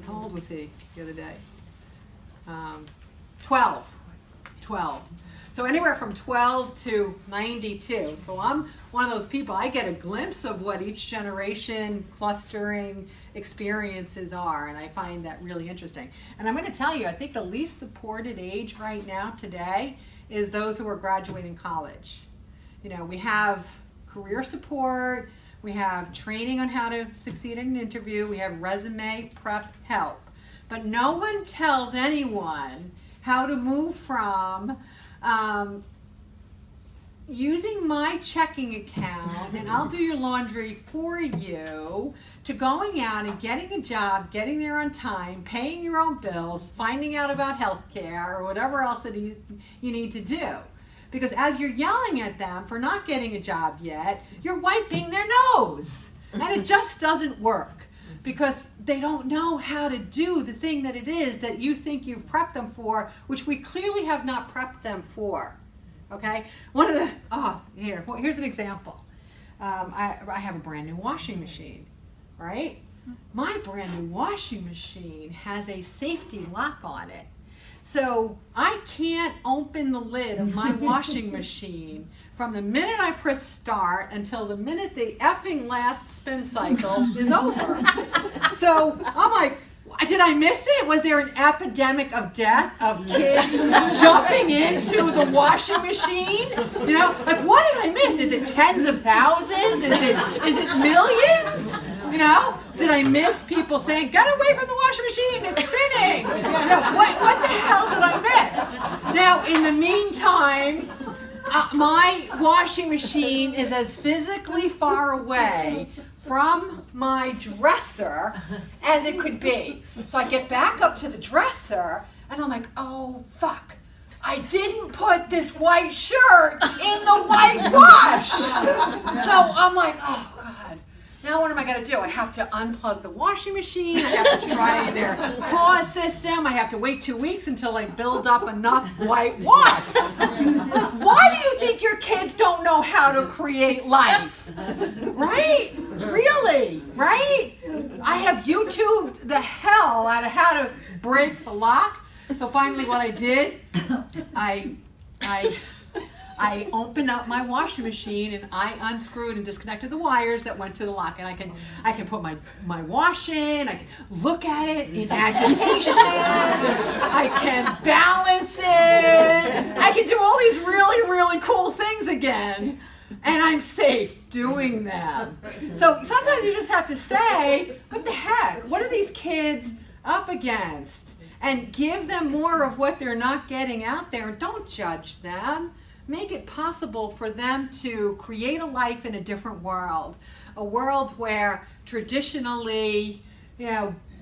old was he the other day? 12. So anywhere from 12 to 92. So I'm one of those people, I get a glimpse of what each generation clustering experiences are, and I find that really interesting. And I'm going to tell you, I think the least supported age right now today is those who are graduating college. You know, we have career support, we have training on how to succeed in an interview, we have resume prep help. But no one tells anyone how to move from using my checking account and I'll do your laundry for you, to going out and getting a job, getting there on time, paying your own bills, finding out about health care or whatever else that you need to do. Because as you're yelling at them for not getting a job yet, you're wiping their nose. And it just doesn't work. Because they don't know how to do the thing that it is that you think you've prepped them for, which we clearly have not prepped them for. Okay? Here's an example. I have a brand new washing machine, right? My brand new washing machine has a safety lock on it. So I can't open the lid of my washing machine from the minute I press start until the minute the effing last spin cycle is over. So I'm like, did I miss it? Was there an epidemic of death of kids jumping into the washing machine? You know, like what did I miss? Is it tens of thousands? Is it millions? You know, did I miss people saying, get away from the washing machine, it's spinning? You know, what the hell did I miss? Now, in the meantime, my washing machine is as physically far away from my dresser as it could be. So I get back up to the dresser, and I'm like, oh, fuck. I didn't put this white shirt in the white wash. So I'm like, oh, God. Now what am I going to do? I have to unplug the washing machine. I have to try their pause system. I have to wait 2 weeks until I build up enough white wash. Why do you think your kids don't know how to create life? Right? Really? Right? I have YouTubed the hell out of how to break the lock. So finally what I did, I opened up my washing machine and I unscrewed and disconnected the wires that went to the lock, and I can put my wash in, I can look at it in agitation, I can balance it, I can do all these really, really cool things again. and I'm safe doing them. So sometimes you just have to say, what the heck? What are these kids up against? And give them more of what they're not getting out there, and don't judge them. Make it possible for them to create a life in a different world, a world where traditionally,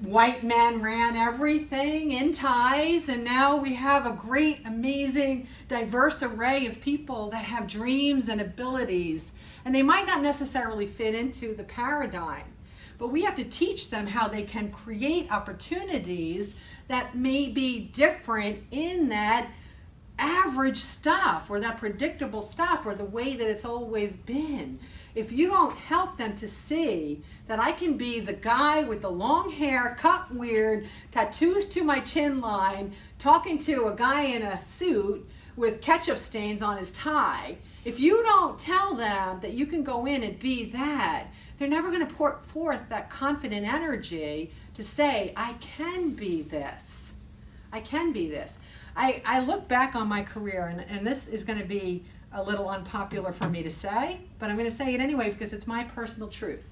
white men ran everything in ties, and now we have a great, amazing, diverse array of people that have dreams and abilities, and they might not necessarily fit into the paradigm, but we have to teach them how they can create opportunities that may be different in that average stuff or that predictable stuff or the way that it's always been. If you don't help them to see that I can be the guy with the long hair, cut weird, tattoos to my chin line, talking to a guy in a suit with ketchup stains on his tie, if you don't tell them that you can go in and be that, they're never going to put forth that confident energy to say, I can be this. I can be this. I look back on my career, and this is going to be a little unpopular for me to say, but I'm going to say it anyway because it's my personal truth.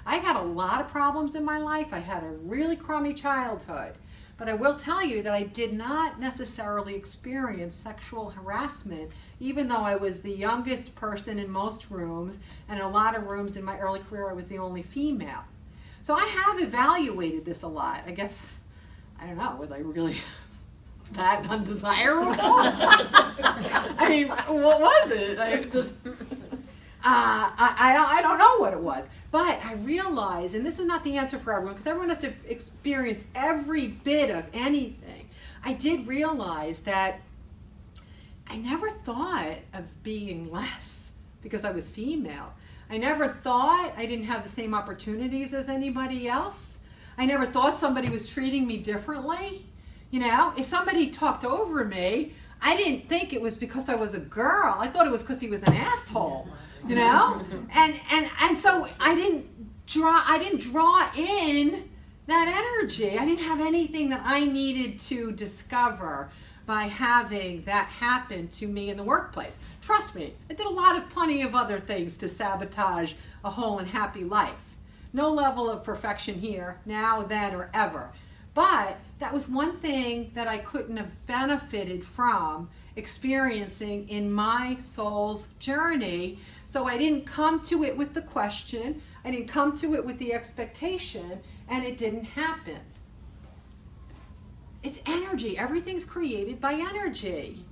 I've had a lot of problems in my life. I had a really crummy childhood, but I will tell you that I did not necessarily experience sexual harassment, even though I was the youngest person in most rooms, and in a lot of rooms in my early career I was the only female. So I have evaluated this a lot. I guess, I don't know, was I really that undesirable? I mean, what was it? I just, I don't know what it was. But I realize, and this is not the answer for everyone, because everyone has to experience every bit of anything. I did realize that I never thought of being less because I was female. I never thought I didn't have the same opportunities as anybody else. I never thought somebody was treating me differently. If somebody talked over me, I didn't think it was because I was a girl. I thought it was because he was an asshole, And so I didn't draw in that energy. I didn't have anything that I needed to discover by having that happen to me in the workplace. Trust me, I did plenty of other things to sabotage a whole and happy life. No level of perfection here, now, then, or ever. But that was one thing that I couldn't have benefited from experiencing in my soul's journey. So I didn't come to it with the question, I didn't come to it with the expectation, and it didn't happen. It's energy. Everything's created by energy.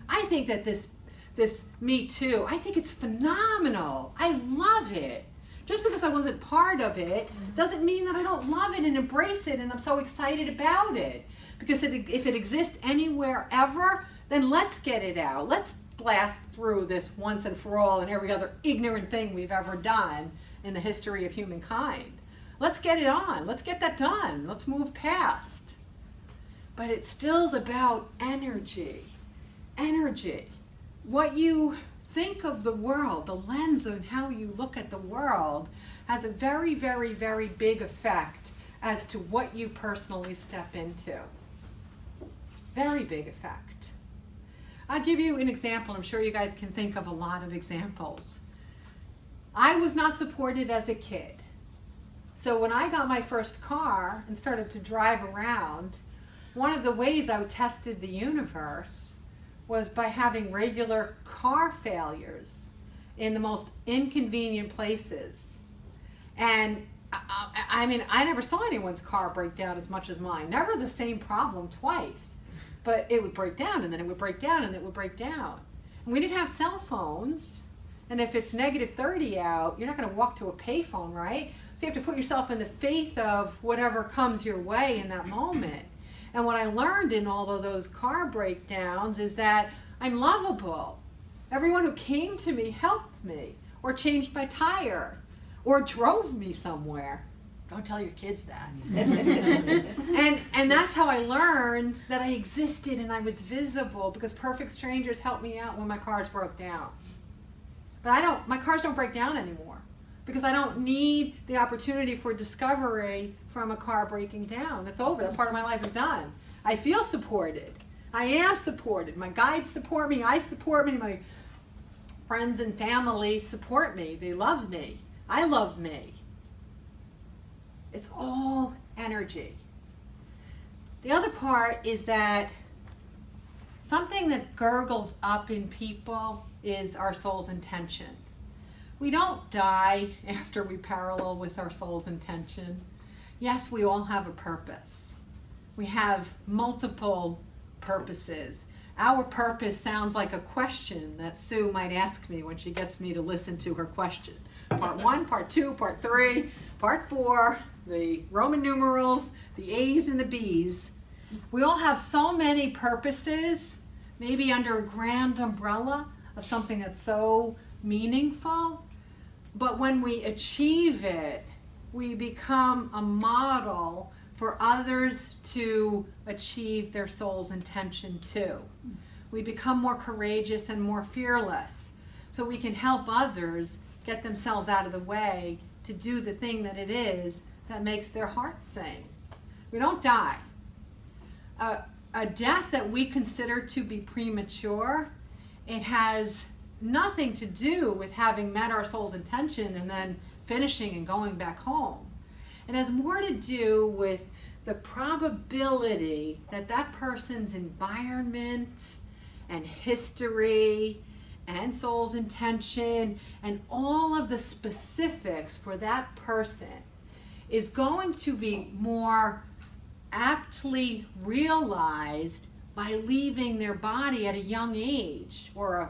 I think that this Me Too, I think it's phenomenal. I love it. Just because I wasn't part of it doesn't mean that I don't love it and embrace it and I'm so excited about it. Because if it exists anywhere ever, then let's get it out. Let's blast through this once and for all and every other ignorant thing we've ever done in the history of humankind. Let's get it on. Let's get that done. Let's move past. But it still's about energy. Energy. What you think of the world, the lens of how you look at the world, has a very, very, very big effect as to what you personally step into. Very big effect. I'll give you an example. I'm sure you guys can think of a lot of examples. I was not supported as a kid. So when I got my first car and started to drive around, one of the ways I tested the universe was by having regular car failures in the most inconvenient places. And I mean, I never saw anyone's car break down as much as mine. Never the same problem twice. But it would break down, and then it would break down, and it would break down. And we didn't have cell phones. And if it's negative 30 out, you're not going to walk to a payphone, right? So you have to put yourself in the faith of whatever comes your way in that moment. And what I learned in all of those car breakdowns is that I'm lovable. Everyone who came to me helped me, or changed my tire, or drove me somewhere. Don't tell your kids that. and that's how I learned that I existed and I was visible, because perfect strangers helped me out when my cars broke down. But my cars don't break down anymore, because I don't need the opportunity for discovery from a car breaking down. It's over. That part of my life is done. I feel supported. I am supported. My guides support me. I support me. friends and family support me. They love me. I love me. It's all energy. The other part is that something that gurgles up in people is our soul's intention. We don't die after we parallel with our soul's intention. Yes, we all have a purpose. We have multiple purposes. Our purpose sounds like a question that Sue might ask me when she gets me to listen to her question. Part 1, part 2, part 3, part 4, the Roman numerals, the A's and the B's. We all have so many purposes, maybe under a grand umbrella of something that's so meaningful. But when we achieve it, we become a model for others to achieve their soul's intention too. We become more courageous and more fearless, so we can help others get themselves out of the way to do the thing that it is that makes their heart sing. We don't die. A death that we consider to be premature, it has nothing to do with having met our soul's intention and then finishing and going back home. It has more to do with the probability that that person's environment and history and soul's intention and all of the specifics for that person is going to be more aptly realized by leaving their body at a young age, or a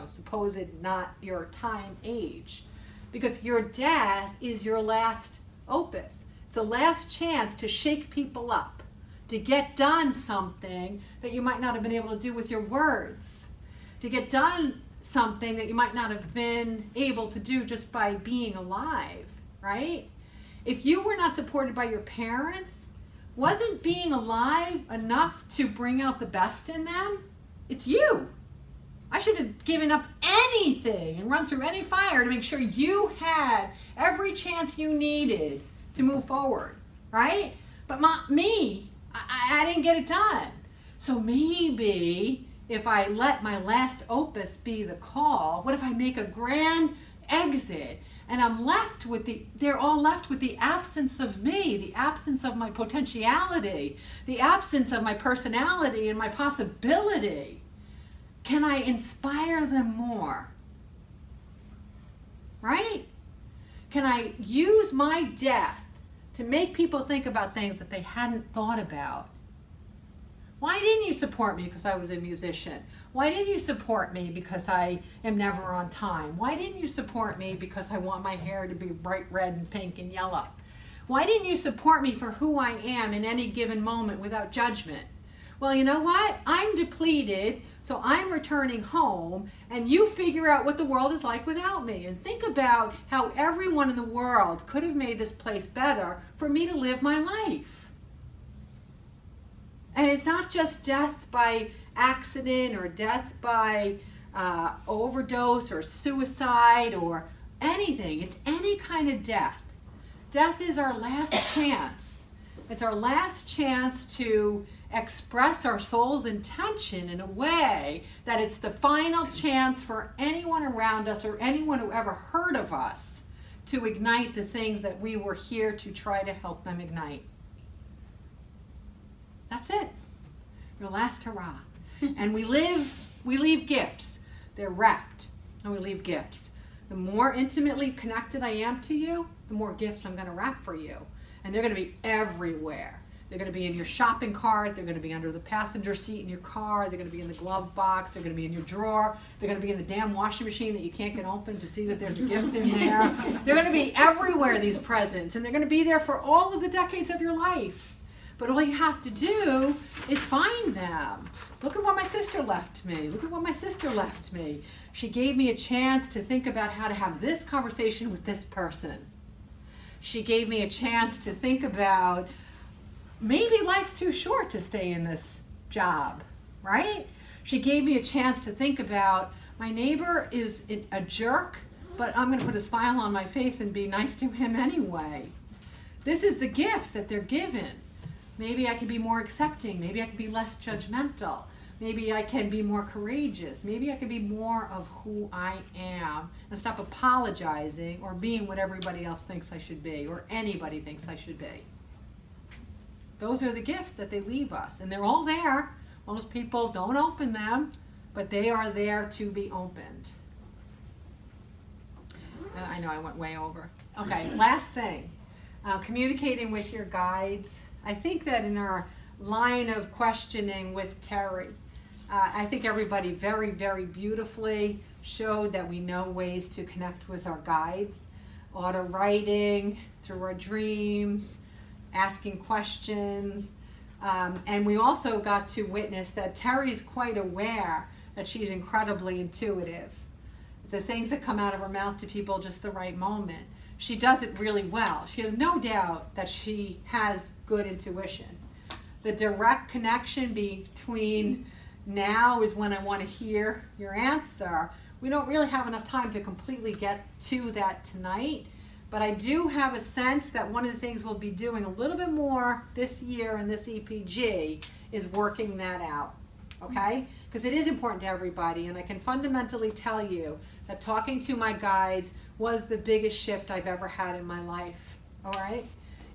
supposed not your time age, because your death is your last opus. It's a last chance to shake people up, to get done something that you might not have been able to do with your words, to get done something that you might not have been able to do just by being alive, right? If you were not supported by your parents, wasn't being alive enough to bring out the best in them? It's you. I should have given up anything and run through any fire to make sure you had every chance you needed to move forward, right? But me, I didn't get it done. So maybe if I let my last opus be the call, what if I make a grand exit and they're all left with the absence of me, the absence of my potentiality, the absence of my personality and my possibility. Can I inspire them more? Right? Can I use my death to make people think about things that they hadn't thought about? Why didn't you support me because I was a musician? Why didn't you support me because I am never on time? Why didn't you support me because I want my hair to be bright red and pink and yellow? Why didn't you support me for who I am in any given moment without judgment? Well, you know what? I'm depleted, so I'm returning home, and you figure out what the world is like without me. And think about how everyone in the world could have made this place better for me to live my life. And it's not just death by accident or death by overdose or suicide or anything. It's any kind of death. Death is our last chance. It's our last chance to express our soul's intention in a way that it's the final chance for anyone around us or anyone who ever heard of us to ignite the things that we were here to try to help them ignite. That's it. Your last hurrah. And we leave gifts. They're wrapped, and we leave gifts. The more intimately connected I am to you, the more gifts I'm going to wrap for you. And they're going to be everywhere. They're going to be in your shopping cart. They're going to be under the passenger seat in your car. They're going to be in the glove box. They're going to be in your drawer. They're going to be in the damn washing machine that you can't get open to see that there's a gift in there. They're going to be everywhere, these presents. And they're going to be there for all of the decades of your life. But all you have to do is find them. Look at what my sister left me. Look at what my sister left me. She gave me a chance to think about how to have this conversation with this person. She gave me a chance to think about maybe life's too short to stay in this job, right? She gave me a chance to think about my neighbor is a jerk, but I'm going to put a smile on my face and be nice to him anyway. This is the gifts that they're given. Maybe I can be more accepting. Maybe I can be less judgmental. Maybe I can be more courageous. Maybe I can be more of who I am and stop apologizing or being what everybody else thinks I should be or anybody thinks I should be. Those are the gifts that they leave us, and they're all there. Most people don't open them, but they are there to be opened. I know I went way over. Okay, last thing, communicating with your guides. I think that in our line of questioning with Terry, I think everybody very, very beautifully showed that we know ways to connect with our guides. Auto writing, through our dreams, asking questions. And we also got to witness that Terry's quite aware that she's incredibly intuitive. The things that come out of her mouth to people just the right moment. She does it really well. She has no doubt that she has good intuition. The direct connection between now is when I want to hear your answer. We don't really have enough time to completely get to that tonight, but I do have a sense that one of the things we'll be doing a little bit more this year in this EPG is working that out, okay? Because it is important to everybody, and I can fundamentally tell you that talking to my guides was the biggest shift I've ever had in my life, all right?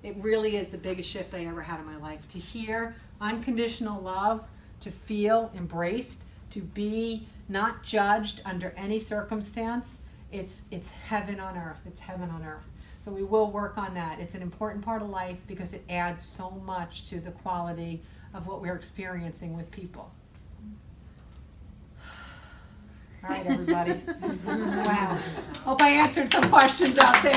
It really is the biggest shift I ever had in my life. To hear unconditional love, to feel embraced, to be not judged under any circumstance, it's heaven on earth. It's heaven on earth. So we will work on that. It's an important part of life because it adds so much to the quality of what we're experiencing with people. All right, everybody. Wow. Hope I answered some questions out there.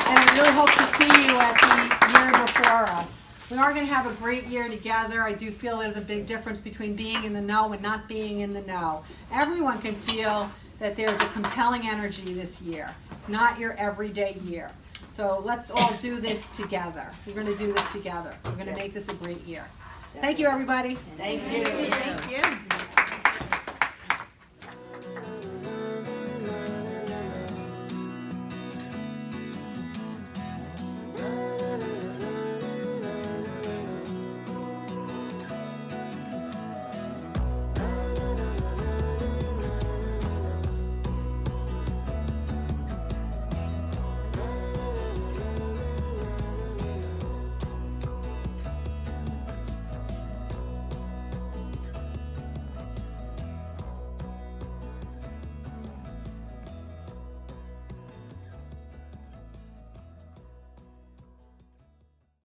And I really hope to see you at the year before us. We are going to have a great year together. I do feel there's a big difference between being in the know and not being in the know. Everyone can feel that there's a compelling energy this year. It's not your everyday year. So let's all do this together. We're going to do this together. We're going to make this a great year. Thank you, everybody. Thank you. Thank you.